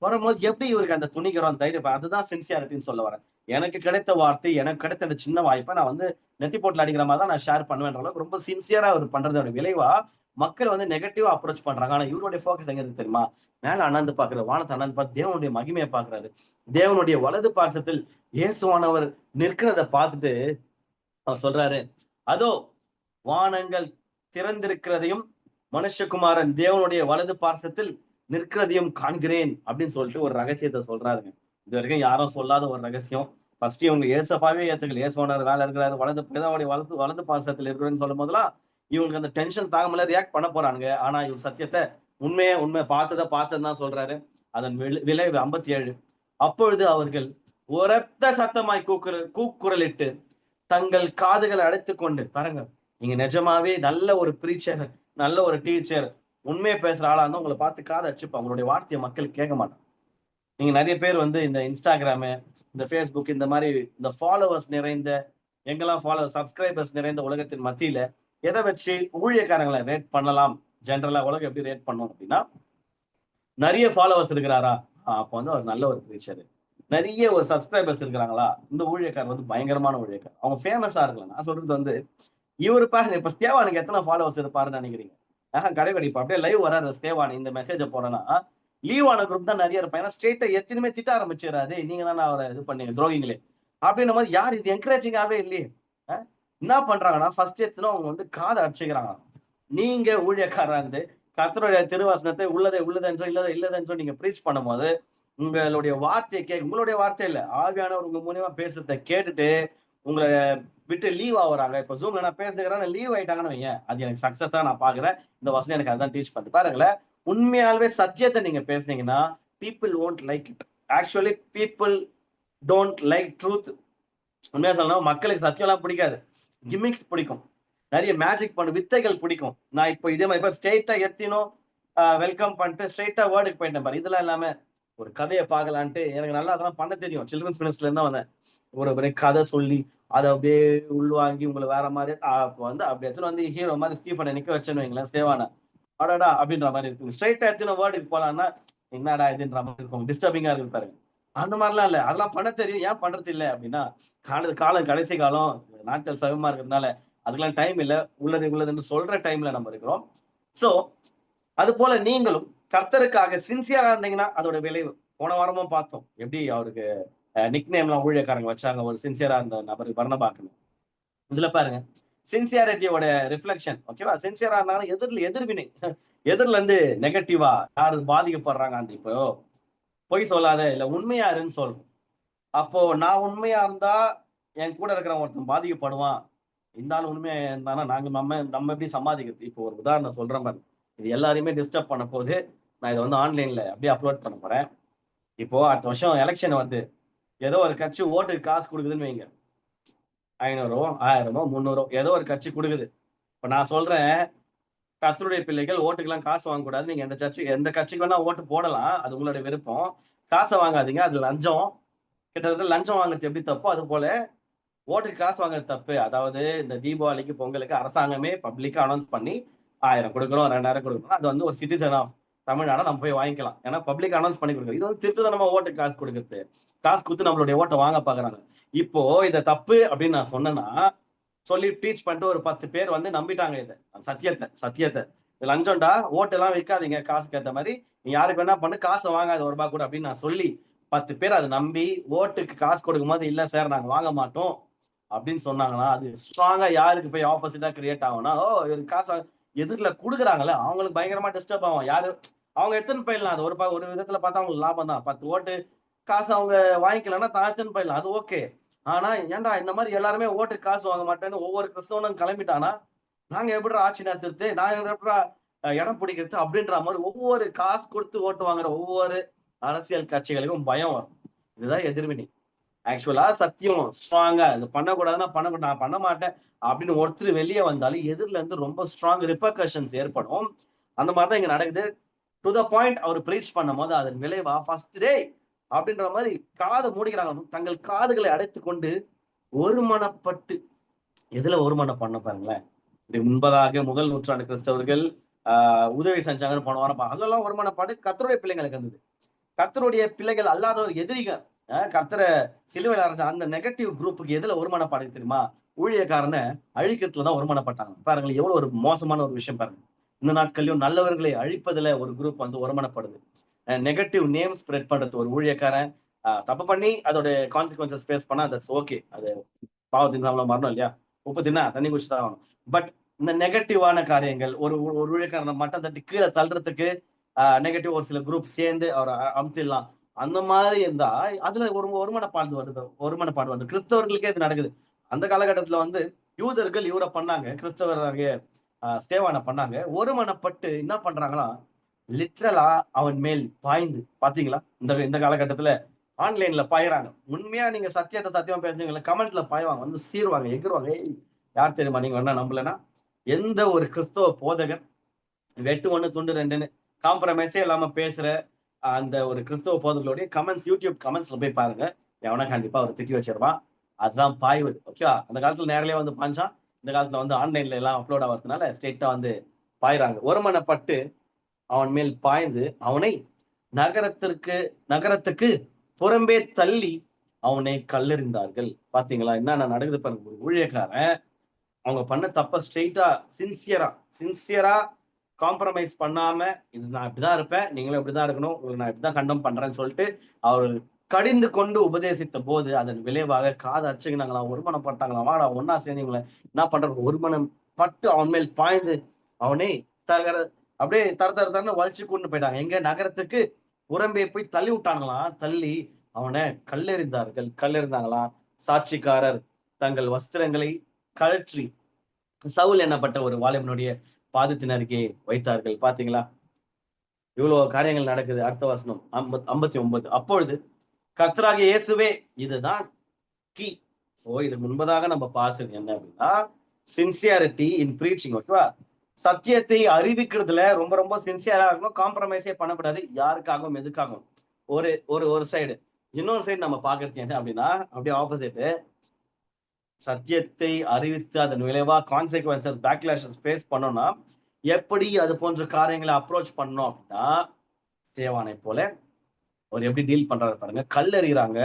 வரும்போது எப்படி இவருக்கு அந்த துணிகரம் தைரியம், அதுதான் சின்சியாரிட்டின்னு சொல்ல வரேன். எனக்கு கிடைத்த வார்த்தை, எனக்கு கிடைத்த அந்த சின்ன வாய்ப்பை நான் வந்து நெத்தி போட்டில் அடிக்கிற மாதிரி தான் நான் ஷேர் பண்ணுவேன்ற அளவுக்கு ரொம்ப சின்சியரா அவர் பண்றதோட விளைவா மக்கள் வந்து நெகட்டிவா அப்ரோச் பண்றாங்க. ஆனா இவருடைய ஃபோக்கஸ் எங்க இருக்கு தெரியுமா, மேல அண்ணாந்து பாக்குறாரு, வானத்தை அண்ணாந்து பார்த்து தேவனுடைய மகிமையை பாக்குறாரு. தேவனுடைய வலது பார்சத்தில் இயேசுவானவர் நிற்கிறத பார்த்துட்டு அவர் சொல்றாரு, அதோ வானங்கள் திறந்திருக்கிறதையும் மனுஷகுமாரன் தேவனுடைய வலது பார்சத்தில் நிற்கிறதையும் காண்கிறேன் அப்படின்னு சொல்லிட்டு ஒரு ரகசியத்தை சொல்றாருங்க. இது வரைக்கும் யாரும் சொல்லாத ஒரு ரகசியம். ஃபர்ஸ்ட் இவங்க ஏசப்பாவே ஏத்துக்கல, ஏசுவானவர் வேலை இருக்கிறாரு, வலது வலது பார்சத்தில் இருக்கிறேன்னு சொல்லும் போதெல்லாம் இவங்களுக்கு அந்த டென்ஷன் தாங்கல ரியாக்ட் பண்ண போறாங்க. ஆனா இவர் சத்தியத்தை உண்மை பார்த்ததுன்னு தான் சொல்றாரு. அதன் விளைவு 57. அப்பொழுது அவர்கள் உரத்த சத்தமாய் கூக்குரலிட்டு தங்கள் காதுகளை அடைத்துக் கொண்டு, பாருங்க நீங்க நிஜமாவே நல்ல ஒரு பிரீச்சர், நல்ல ஒரு டீச்சர், உண்மையை பேசுற ஆளா இருந்தா உங்களை பார்த்து காதை அடிச்சுப்பா, உங்களுடைய வார்த்தையை மக்கள் கேட்க மாட்டாங்க. நீங்க நிறைய பேர் வந்து இந்த இன்ஸ்டாகிராமு, இந்த ஃபேஸ்புக், இந்த மாதிரி இந்த ஃபாலோவர்ஸ் நிறைந்த எங்கெல்லாம் சப்ஸ்கிரைபர்ஸ் நிறைந்த உலகத்தின் மத்தியில எதை வச்சு ஊழியக்காரங்களை ரேட் பண்ணலாம், ஜென்ரலா உலகம் எப்படி ரேட் பண்ணும் அப்படின்னா, நிறைய ஃபாலோவர்ஸ் இருக்கிறாரா, அப்போ வந்து அவர் நல்ல ஒரு பிரீச்சர். நிறைய ஒரு சப்ஸ்கிரைபர்ஸ் இருக்கிறாங்களா, இந்த ஊழியக்காரர் வந்து பயங்கரமான ஊழியக்காரர், அவங்க ஃபேமஸா இருக்கலாம். நான் சொல்றது வந்து இவரு பாருங்க, இப்ப ஸ்தேவானுக்கு எத்தனை ஃபாலோவர்ஸ் இருப்பாருன்னு நினைக்கிறீங்க? கிடையாது. இப்ப அப்படியே லைவ் வராரு ஸ்தேவான், இந்த மெசேஜை போறேன்னா லீவ் ஆன குரூப் தான் நிறைய இருப்பாங்க. ஏன்னா ஸ்ட்ரெயிட்டா எத்தனையுமே திட்ட ஆரம்பிச்சிடாரு, நீங்க தானே அவரை இது பண்ணீங்க துரோகிங்களே அப்படின்ற மாதிரி. யார் இது என்கரேஜிங்காவே இல்லையே. என்ன பண்றாங்கன்னா ஃபர்ஸ்ட் எத்தனை அவங்க வந்து காதை அடிச்சுக்கிறாங்க. நீங்க ஊழியக்காரா இருந்து கர்த்தருடைய திருவசனத்தை உள்ளதென்றோ இல்லதென்றோ நீங்க ப்ரீச் பண்ணும்போது உங்களுடைய வார்த்தையை உங்களுடைய வார்த்தை இல்ல, ஆவியானவர் உங்க மூலியமா பேசுறதை கேட்டுட்டு உங்களை விட்டு லீவ் ஆகுறாங்க. இப்ப ஜூம்ல நான் பேசுகிறேன், லீவ் ஆயிட்டாங்கன்னு வைங்க, அது எனக்கு சக்சஸா நான் பாக்குறேன். இந்த வசனம் எனக்கு அதான் டீச் பண்ணி பாருங்களேன். உண்மையாலுமே சத்தியத்தை நீங்க பேசுனீங்கன்னா people won't like it. Actually people don't like truth. உண்மையா சொல்லணும், மக்களுக்கு சத்தியம் எல்லாம் பிடிக்காது, கிமிக்ஸ் பிடிக்கும், நிறைய மேஜிக் பண்ண வித்தைகள் பிடிக்கும். நான் இப்போ இதே மாதிரி இப்போ ஸ்ட்ரெயிட்டா எத்தினோம் வெல்கம் பண்ணிட்டு ஸ்ட்ரெயிட்டா வேர்டுக்கு போயிட்டேன் பாரு. இதெல்லாம் இல்லாம ஒரு கதையை பார்க்கலான்ட்டு எனக்கு நல்லா அதெல்லாம் பண்ண தெரியும். சில்ட்ரன்ஸ் மினிஸ்ட்ரில இருந்தா வந்தேன். ஒரு கதை சொல்லி அதை அப்படியே உள்வாங்கி உங்களை வேற மாதிரி வந்து அப்படி எடுத்துன்னு வந்து ஹீரோ மாதிரி ஸ்டீஃபனை நிக்க வச்சேன்னு வைங்களேன், ஸ்தேவான அடாடா அப்படின்ற மாதிரி இருக்கு. ஸ்ட்ரெயிட்டா எத்தனை வேர்டுக்கு போலான்னா என்னடா இதுன்ற மாதிரி இருக்கும், டிஸ்டர்பிங்கா இருக்கு பாருங்க. அந்த மாதிரிலாம் இல்ல, அதெல்லாம் பண்ண தெரியும், ஏன் பண்றது இல்லை அப்படின்னா காலம் கடைசி காலம், நாட்கள் சமமா இருக்கிறதுனால அதுக்கெல்லாம் டைம் இல்லை, உள்ளதுன்னு சொல்ற டைம்ல நம்ம இருக்கிறோம். சோ அது போல நீங்களும் கர்த்தருக்காக சின்சியரா இருந்தீங்கன்னா அதோட விளைவு போன வாரமும் பார்த்தோம். எப்படி அவருக்கு நிக் நேம்லாம் ஊழியக்காரங்க வச்சாங்க ஒரு சின்சியரா இருந்த நபருக்கு பர்னபாக்குன்னு. இதுல பாருங்க சின்சியாரிட்டியோட ரிஃப்ளெக்ஷன். ஓகேவா, சின்சியரா இருந்தாலும் எதிர்வினை எதிரில இருந்து நெகட்டிவா யாரு பாதிக்கப்படுறாங்க, அந்த இப்போ பொய் சொல்லாத இல்ல உண்மையா இருன்னு சொல்றோம். அப்போ நான் உண்மையா இருந்தா என் கூட இருக்கிற ஒருத்தன் பாதிக்கப்படுவான், இந்த ஆள் உண்மையா இருந்தானா நாங்க நம்ம எப்படி சமாளிக்கிறது? இப்போ ஒரு உதாரணம் சொல்ற மாதிரி இது எல்லாரையுமே டிஸ்டர்ப் பண்ண போது நான் இதை வந்து ஆன்லைன்ல அப்படியே அப்லோட் பண்ண போறேன். இப்போ அடுத்த வருஷம் எலெக்ஷன் வந்து ஏதோ ஒரு கட்சி ஓட்டுக்கு காசு கொடுக்குதுன்னு வைங்க, 500 1000 300 ஏதோ ஒரு கட்சி கொடுக்குது. இப்ப நான் சொல்றேன், கர்த்தருடைய பிள்ளைகள் ஓட்டுக்கெல்லாம் காசு வாங்கக்கூடாது, நீங்க எந்த கட்சிக்கு வேணா ஓட்டு போடலாம், அது உங்களுடைய விருப்பம், காசை வாங்காதீங்க, அது லஞ்சம். கிட்டத்தட்ட லஞ்சம் வாங்குறது எப்படி தப்போ அது போல ஓட்டுக்கு காசு வாங்குறது தப்பு. அதாவது இந்த தீபாவளிக்கு பொங்கலுக்கு அரசாங்கமே பப்ளிக்கா அனௌன்ஸ் பண்ணி 1000 கொடுக்குறோம் 2000 கொடுக்குறோம், அது வந்து ஒரு சிட்டிசன் ஆஃப் தமிழ்நாடு நம்ம போய் வாங்கிக்கலாம். ஏன்னா பப்ளிக் அனௌன்ஸ் பண்ணி கொடுக்குறது. இது வந்து திருட்டுத்தனமா ஓட்டுக்கு காசு கொடுக்கறது. காசு கொடுத்து நம்மளுடைய ஓட்டை வாங்க பாக்குறாங்க. இப்போ இதை தப்பு அப்படின்னு நான் சொன்னேன்னா சொல்லி டீச் பண்ணிட்டு ஒரு 10 பேர் வந்து நம்பிட்டாங்க. இதை சத்தியத்தை லஞ்சம்டா, ஓட்டு எல்லாம் வைக்காதீங்க, காசுக்கு ஏற்ற மாதிரி நீ யாருக்கு என்ன பண்ணு, காசை வாங்காத ₹1 கூட அப்படின்னு நான் சொல்லி 10 பேர் அதை நம்பி ஓட்டுக்கு காசு கொடுக்கும் போது இல்ல சார் நாங்க வாங்க மாட்டோம் அப்படின்னு சொன்னாங்கன்னா அது ஸ்ட்ராங்கா யாருக்கு போய் ஆப்போசிட்டா கிரியேட் ஆகும்னா, ஓ காசு எதிரில் கொடுக்குறாங்கல்ல அவங்களுக்கு பயங்கரமா டிஸ்டர்ப் ஆகும். யாரு அவங்க எடுத்துன்னு போயிடலாம். அது ஒரு விதத்துல பார்த்தா அவங்களுக்கு லாபம் தான். 10 ஓட்டு காசு அவங்க வாங்கிக்கலன்னா தான் எடுத்துன்னு போயிடலாம், அது ஓகே. ஆனா ஏன்டா இந்த மாதிரி எல்லாருமே ஓட்டு காசு வாங்க மாட்டேன்னு ஒவ்வொரு கிறிஸ்தவனும் கிளம்பிட்டானா நாங்க எப்படி ஆட்சி நடத்துறது, நாங்க எப்படி இடம் பிடிக்கிறது அப்படின்ற மாதிரி ஒவ்வொரு காசு கொடுத்து ஓட்டு வாங்குற ஒவ்வொரு அரசியல் கட்சிகளுக்கும் பயம் வரும். இதுதான் எதிர்வினை. ஆக்சுவலா சத்தியம் ஸ்ட்ராங்கா இது பண்ணக்கூடாதுன்னா பண்ணக்கூடாது, நான் பண்ண மாட்டேன் அப்படின்னு ஒருத்தர் வெளியே வந்தாலும் எதிரில இருந்து ரொம்ப ஸ்ட்ராங் ரிப்பர்கஷன்ஸ் ஏற்படும். அந்த மாதிரிதான் இங்க நடக்குது. டு த பாயிண்ட் அவர் பிரீச் பண்ணும் போது அதன் விளைவா ஃபர்ஸ்ட் டே அப்படின்ற மாதிரி காதை மூடிக்கிறாங்க. தங்கள் காதுகளை அடைத்துக் கொண்டு ஒருமனப்பட்டு எதுல ஒருமனம் பண்ண பாருங்களேன். இது முன்பதாக முதல் நூற்றாண்டு கிறிஸ்தவர்கள் உதவி செஞ்சாங்கன்னு போன வாரம் அதெல்லாம் ஒருமனப்பாடு கர்த்தருடைய பிள்ளைங்களுக்கு இருந்தது. கர்த்தருடைய பிள்ளைகள் அல்லாதவர் எதிரிகள் கர்த்தரை சிலுவையில் அரைஞ்ச அந்த நெகட்டிவ் குரூப்புக்கு எதுல ஒருமனப்பாடு தெரியுமா? ஊழியக்காரனை அழிக்கிறதுலதான் ஒருமனப்பட்டாங்க. பாருங்களேன் எவ்வளவு ஒரு மோசமான ஒரு விஷயம் பாருங்க. இந்த நாட்கள்லயும் நல்லவர்களை அழிப்பதுல ஒரு குரூப் வந்து ஒருமனப்படுது. நெகட்டிவ் நேம் ஸ்ப்ரெட் பண்றது. ஒரு ஊழியக்காரன் தப்பு பண்ணி அதோட கான்சிக்வன்சஸ் ஃபேஸ் பண்ணா தட்ஸ் ஓகே. அது பாவத்தின் சாமல மரணம் இல்லையா? உப்பு தின்னா தண்ணி குடிச்சுதான் ஆகணும். பட் இந்த நெகட்டிவான காரியங்கள் ஒரு ஊழியக்காரனை மட்டம் தட்டி கீழே தள்ளுறதுக்கு நெகட்டிவ் ஒரு சில குரூப் சேர்ந்து அவரை அமுத்திடலாம். அந்த மாதிரி இருந்தா அதுல ஒருமனப்பாடு வருது. கிறிஸ்தவர்களுக்கே இது நடக்குது. அந்த காலகட்டத்துல வந்து யூதர்கள் இவரை பண்ணாங்க, கிறிஸ்தவராகிய ஸ்தேவானை பண்ணாங்க. ஒருமனப்பட்டு என்ன பண்றாங்களா, லிட்ரலா அவன் மேல் பாய்ந்து. பாத்தீங்களா இந்த காலகட்டத்துல ஆன்லைன்ல பாயிறாங்க. உண்மையா நீங்க சத்தியமா பேசுறீங்களா, கமெண்ட்ல பாய்வாங்க, வந்து சீருவாங்க, எகிருவாங்க. யார் தெரியுமா நீங்க வேணா நம்பலன்னா, எந்த ஒரு கிறிஸ்தவ போதகர் வெட்டு 1 துண்டு 2ன்னு காம்ப்ரமைஸே இல்லாம பேசுற அந்த ஒரு கிறிஸ்தவ போதர்களுடைய கமெண்ட்ஸ் யூடியூப் கமெண்ட்ஸ்ல போய் பாருங்க. எவனா கண்டிப்பா அவர் திட்டி வச்சிருவான். அதுதான் பாய்வது. ஓகேவா? அந்த காலத்துல நேரிலே வந்து பாஞ்சான். இந்த காலத்துல வந்து ஆன்லைன்ல எல்லாம் அப்லோட் ஆகிறதுனால ஸ்ட்ரெயிட்டா வந்து பாயிறாங்க. ஒருமனப்பட்டு அவன் மேல் பாய்ந்து அவனை நகரத்துக்கு புறம்பே தள்ளி அவனை கல்லெறிந்தார்கள். பாத்தீங்களா என்னென்ன நடக்குது பாருங்க. ஒரு ஊழியக்காரன் அவங்க பண்ண தப்ப ஸ்ட்ரெயிட்டா சின்சியரா காம்ப்ரமைஸ் பண்ணாம இது நான் இப்படிதான் இருப்பேன், நீங்களும் இப்படிதான் இருக்கணும், உங்களுக்கு நான் இப்படிதான் கண்டம் பண்றேன்னு சொல்லிட்டு அவர் கடிந்து கொண்டு உபதேசித்த போது அதன் விளைவாக காதை அச்சுக்கினாங்களாம், ஒருமனப்பட்டாங்களாம். வாடா ஒன்னா சேர்ந்தீங்களே என்ன பண்றது, ஒருமனம் பட்டு அவன் மேல் பாய்ந்து அவனை அப்படியே தரன்னு வலிச்சு கொண்டு போயிட்டாங்க. எங்க நகரத்துக்கு புறம்பே போய் தள்ளி விட்டாங்களாம். தள்ளி அவனை கல்லெறிந்தாங்களாம். சாட்சிக்காரர் தங்கள் வஸ்திரங்களை கழற்றி சவுல் என்னப்பட்ட ஒரு வாலிபனுடைய பாதத்தின் அருகே வைத்தார்கள். பாத்தீங்களா இவ்வளவு காரியங்கள் நடக்குது. அடுத்த வசனம் 59. அப்பொழுது கர்த்தராகிய இயேசுவே, இதுதான் கீ. சோ இது முன்பதாக நம்ம பார்த்தது என்ன அப்படின்னா சின்சியாரிட்டி இன் பிரீச்சிங். ஓகேவா? சத்தியத்தை அறிவிக்கிறதுல ரொம்ப ரொம்ப சின்சியரா இருக்கணும். காம்ப்ரமைஸே பண்ணக்கூடாது யாருக்காகவும் எதுக்காகவும். ஒரு சைடு. இன்னொரு சைடு நம்ம பாக்குறது என்ன அப்படின்னா அப்படியே ஆப்போசிட். சத்தியத்தை அறிவித்து அதன் விளைவா கான்சிக்வன்சஸ் பேக்லாஷஸ் ஃபேஸ் பண்ணோம்னா எப்படி அது போன்ற காரியங்களை அப்ரோச் பண்ணோம் அப்படின்னா தேவானை போல அவர் எப்படி டீல் பண்றாரு பாருங்க. கல்லெறிகிறாங்க.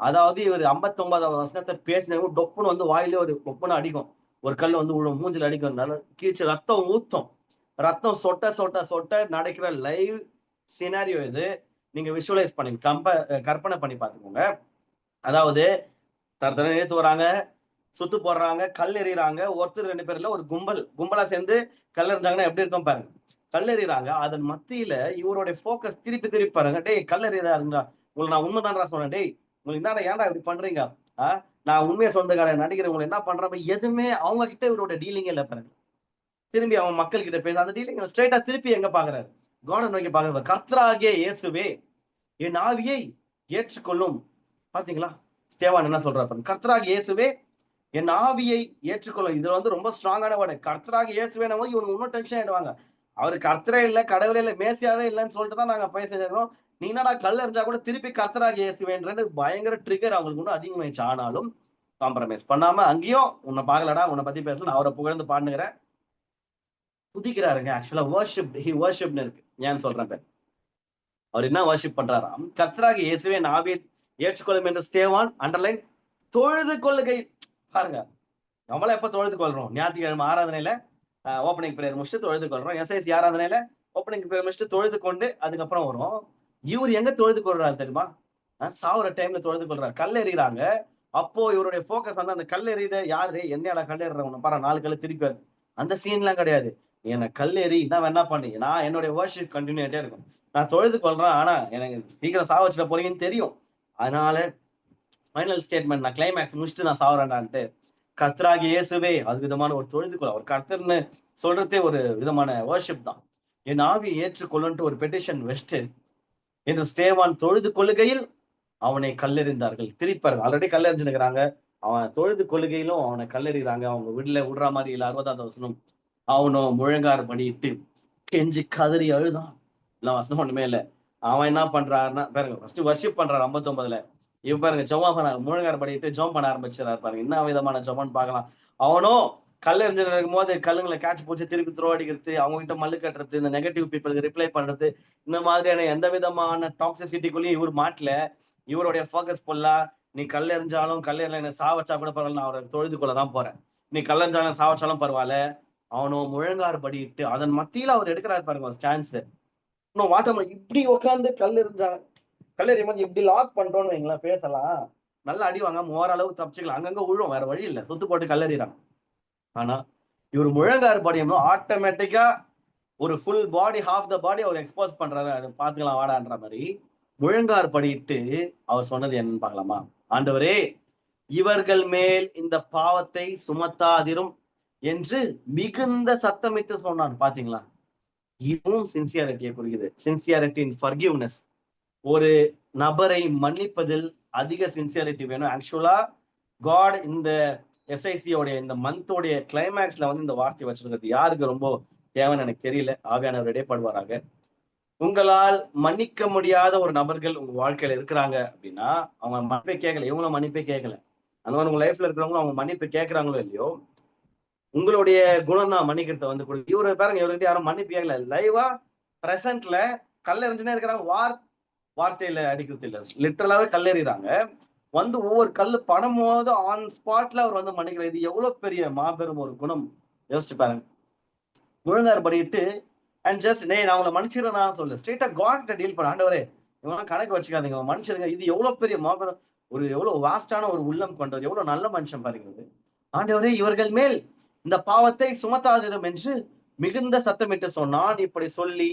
அதாவது இவர் 59வது வசனத்தை பேசினவங்க டொப்புன்னு வந்து வாயிலே ஒரு டொப்புன்னு அடிக்கும். ஒரு கல் வந்து மூஞ்சில் அடிக்கிறதுனால கீழ்ச்சி ரத்தம் ஊத்தும். ரத்தம் சொட்ட நடக்கிற லைவ் சினாரியோ இது. நீங்க விஷுவலைஸ் பண்ணி கற்பனை பண்ணி பார்த்துக்கோங்க. அதாவது தர நேத்து வராங்க, சுத்து போடுறாங்க, கல் எறிகிறாங்க. ஒருத்தர் 2 பேர்ல ஒரு கும்பலா சேர்ந்து கல் எறிஞ்சாங்கன்னா எப்படி இருக்கும் பாருங்க. கல் எறிகிறாங்க. அதன் மத்தியில இவருடைய போக்கஸ் திருப்பி பாருங்க. டேய் கல் எறியறாருங்களா, உங்களுக்கு நான் உண்மைதான்டா சொன்னேன். டேய் உங்களுக்கு என்ன ஏன்டா இப்படி பண்றீங்க, நான் உண்மையை சொந்தக்காரன் நடிக்கிறேன், உங்களை என்ன பண்றப்ப எதுவுமே அவங்க கிட்ட இவரோட டீலிங்கே இல்லை பாருங்க. திரும்பி அவன் மக்கள் கிட்ட பேச அந்த டீலிங் ஸ்ட்ரைட்டா திருப்பி எங்க பாக்குறாரு, காடை நோக்கி பாக்குறாரு. கர்த்தராகிய இயேசுவே என் ஆவியை ஏற்றுக்கொள்ளும். பாத்தீங்களா ஸ்தேவான் என்ன சொல்றாரு, கர்த்தராகிய இயேசுவே என் ஆவியை ஏற்றுக்கொள்ளும். இதுல வந்து ரொம்ப ஸ்ட்ராங்கான வேர்டு. கர்த்தராகிய இயேசுவே போது இவங்க இன்னும் டென்ஷன் ஆயிடுவாங்க. அவரு கர்த்தரே இல்ல, கடவுளே இல்ல, மேசியாவே இல்லைன்னு சொல்லிட்டு தான் நாங்க பேசிருக்கோம். நீ என்னடா கல் எறிஞ்சா கூட திருப்பி கர்த்தராகிய இயேசுவேன்றது பயங்கர ட்ரிகர் அவங்களுக்கு இன்னும் அதிகமாயிடுச்சு. ஆனாலும் காம்ப்ரமைஸ் பண்ணாம அங்கேயும் உன்னை பாக்கலடா, உன்னை பத்தி பேசல, அவரை புகழ்ந்து பாடுகிறேன், புதிக்கிறாருங்க. ஆக்சுவலா வர்ஷிப், ஹி வர்ஷிப்னு இருக்கு. ஏன்னு சொல்றேன் பேர். அவர் என்ன வர்ஷிப் பண்றாராம், கர்த்தராகி இயேசுவே நாவில் ஏற்றுக்கொள்ளும் என்று ஸ்தேவான் அண்டர்லைன் தொழுது கொள்ளுகை. பாருங்க, நம்மள எப்ப தொழுது கொள்றோம்? ஞாயிற்றுக்கிழமை ஆராதனையில ஓப்பனிங் பிரேயர் முடிச்சுட்டு தொழுது கொள்றோம். எஸ்ஐசி ஆராதனையில ஓப்பனிங் பிரேயர் முடிச்சுட்டு தொழுது கொண்டு அதுக்கப்புறம் வரும். இவர் எங்க தொழுது கொள்றாரு தெரியுமா? சாவுற டைம்ல தொழுது கொள்றாரு. கல் எறிகிறாங்க. அப்போ இவருடைய போக்கஸ் வந்து அந்த கல் எறித யாரு, என்னையால கல் எறிறவங்க பாரு, 4 கல்லு திருப்பி அந்த சீன்லாம் கிடையாது. என்ன கல் எறி என்ன வேணா பண்ணி, நான் என்னுடைய வர்ஷிப் கண்டினியூ ஆகிட்டே இருக்கும். நான் தொழுது கொள்றேன், ஆனா எனக்கு சீக்கிரம் சாவ வச்சுட போறீங்கன்னு தெரியும். அதனால ஃபைனல் ஸ்டேட்மெண்ட், நான் கிளைமேக்ஸ் முடிச்சுட்டு நான் சாவறேன்டான்ட்டு கர்த்தராகிய இயேசுவே அது விதமான ஒரு தொழுதுகொள். அவர் கர்த்தர்னு சொல்றதே ஒரு விதமான வர்ஷிப் தான். என் ஆவியை ஏற்றுக்கொள்ளுன்ட்டு ஒரு பெட்டிஷன் வெஸ்ட் என்று ஸ்தேவான் தொழுது கொள்ளுகையில் அவனை கல்லெறிந்தார்கள். திருப்பாரு, ஆல்ரெடி கல்லெறிஞ்சுக்கிறாங்க, அவன் தொழுது கொள்ளுகையிலும் அவனை கல்லெறிகிறாங்க. அவங்க வீட்டுல விடுற மாதிரி இல்ல. 60வது வசனம், அவனும் முழங்கார் பண்ணிட்டு கெஞ்சி கதறி அழுதான். எல்லாம் வசனம் ஒண்ணுமே இல்லை. அவன் என்ன பண்றாருன்னா பாருங்க, ஃபர்ஸ்ட் வர்ஷிப் பண்றாரு 59ல. இப்ப பாருங்க, ஜெபம் பண்ண முழங்கார் பண்ணிட்டு ஜெபம் பண்ண ஆரம்பிச்சிடறாரு. பாருங்க என்ன விதமான ஜெபம்னு பார்க்கலாம். அவனும் கல் எறிஞ்சு இருக்கும் போது கல்லுங்களை கேட்ச் போச்சு திருப்பி த்ரோ அடிக்கிறது, அவங்க கிட்ட மல்லு கட்டுறது, இந்த நெகட்டிவ் பீப்புளுக்கு ரிப்ளை பண்றது, இந்த மாதிரியான எந்த விதமான டாக்ஸிசிட்டிக்குள்ளேயும் இவர் மாட்டல. இவருடைய ஃபோக்கஸ் ஃபுல்லா, நீ கல் எறிஞ்சாலும் கல்லெறில என்ன சாவச்சா கூட பரவாயில்ல, நான் அவரை தொழுது கொள்ளதான் போறேன். நீ கல்லெறிஞ்சாலும் சாவச்சாலும் பரவாயில்ல. அவனும் முழங்கார் படிட்டு அதன் மத்தியில அவர் எடுக்கிறாரு பாருங்க சான்ஸ். இன்னும் வாட்டமா இப்படி உட்காந்து கல் எறிஞ்சாங்க. கல்லெறியும் போது இப்படி லாக் பண்றோம்னு வைங்களேன், பேசலாம் நல்லா அடி வாங்க ஓரளவுக்கு தப்பிச்சுக்கலாம். அங்கங்க விழும், வேற வழி இல்லை, சுத்து போட்டு கல்லெறிறாங்க. ஆனா இவர் முழங்கார் படியும் ஆட்டோமேட்டிக்கா ஒரு full body, half the body அவர் எக்ஸ்போஸ் பண்றாரு. பாத்துக்கலாம் வாடான்ற மாதிரி முழங்கார் படிட்டு அவர் சொன்னது என்னன்னு பார்க்கலாமா? ஆண்டவரே, இவர்கள் மேல் இந்த பாவத்தை சுமத்தாதிரும் என்று மிகுந்த சத்தமிட்டு சொன்னான். பாத்தீங்களா? இதுவும் சின்சியாரிட்டியை குறிக்குது. சின்சியாரிட்டி இன் ஃபர்கிவ்னஸ். ஒரு நபரை மன்னிப்பதில் அதிக சின்சியாரிட்டி வேணும். ஆக்சுவலா காட் இந்த எஸ்ஐசியோடைய இந்த மந்தோடைய கிளைமேக்ஸ்ல வந்து இந்த வார்த்தை வச்சிருக்கிறது யாருக்கு ரொம்ப தேவைன்னு எனக்கு தெரியல. ஆவியானவர் இடைப்படுவாராக. உங்களால் மன்னிக்க முடியாத ஒரு நபர்கள் உங்க வாழ்க்கையில இருக்கிறாங்க அப்படின்னா, அவங்க மன்னிப்பை கேட்கல, இவங்களும் மன்னிப்பை கேட்கல. அந்த மாதிரி உங்க லைஃப்ல இருக்கிறவங்களும் அவங்க மன்னிப்பு கேட்கறாங்களோ இல்லையோ, உங்களுடைய குணம் தான் மன்னிக்கிறத வந்து கொடுக்கும். இவரு பாருங்க, இவர்கிட்ட யாரும் மன்னிப்பு கேட்கல. லைவா பிரசன்ட்ல கல்லெறிஞ்சுனே இருக்கிறாங்க. வார்த்தையில அடிக்கிறது இல்ல, லிட்டரலாவே கல்லெறிறாங்க. வந்து ஒவ்வொரு கல்லு படும் போது ஆன் ஸ்பாட்ல அவர் வந்து மன்னிக்கிறார். இது எவ்வளவு பெரிய மாபெரும் ஒரு குணம், யோசிச்சு பாருங்க. முழங்கார் படிட்டு அண்ட் ஜஸ்ட் நான் உங்களை மன்னிச்சிடுறேன் நான் சொல்லு, ஸ்ட்ரெயிட்டா காட் டீல் பண்ண. ஆண்டவரே, இவங்களாம் கணக்கு வச்சுக்காதீங்க, மனுஷருங்க. இது எவ்வளவு பெரிய மாபெரும் ஒரு எவ்வளவு வாஸ்டான ஒரு உள்ளம் கொண்டது, எவ்வளவு நல்ல மனுஷன் பாருங்க. ஆண்டவரே, இவர்கள் மேல் இந்த பாவத்தை சுமத்தாதிரும் என்று மிகுந்த சத்தமிட்டு சொன்னான். இப்படி சொல்லி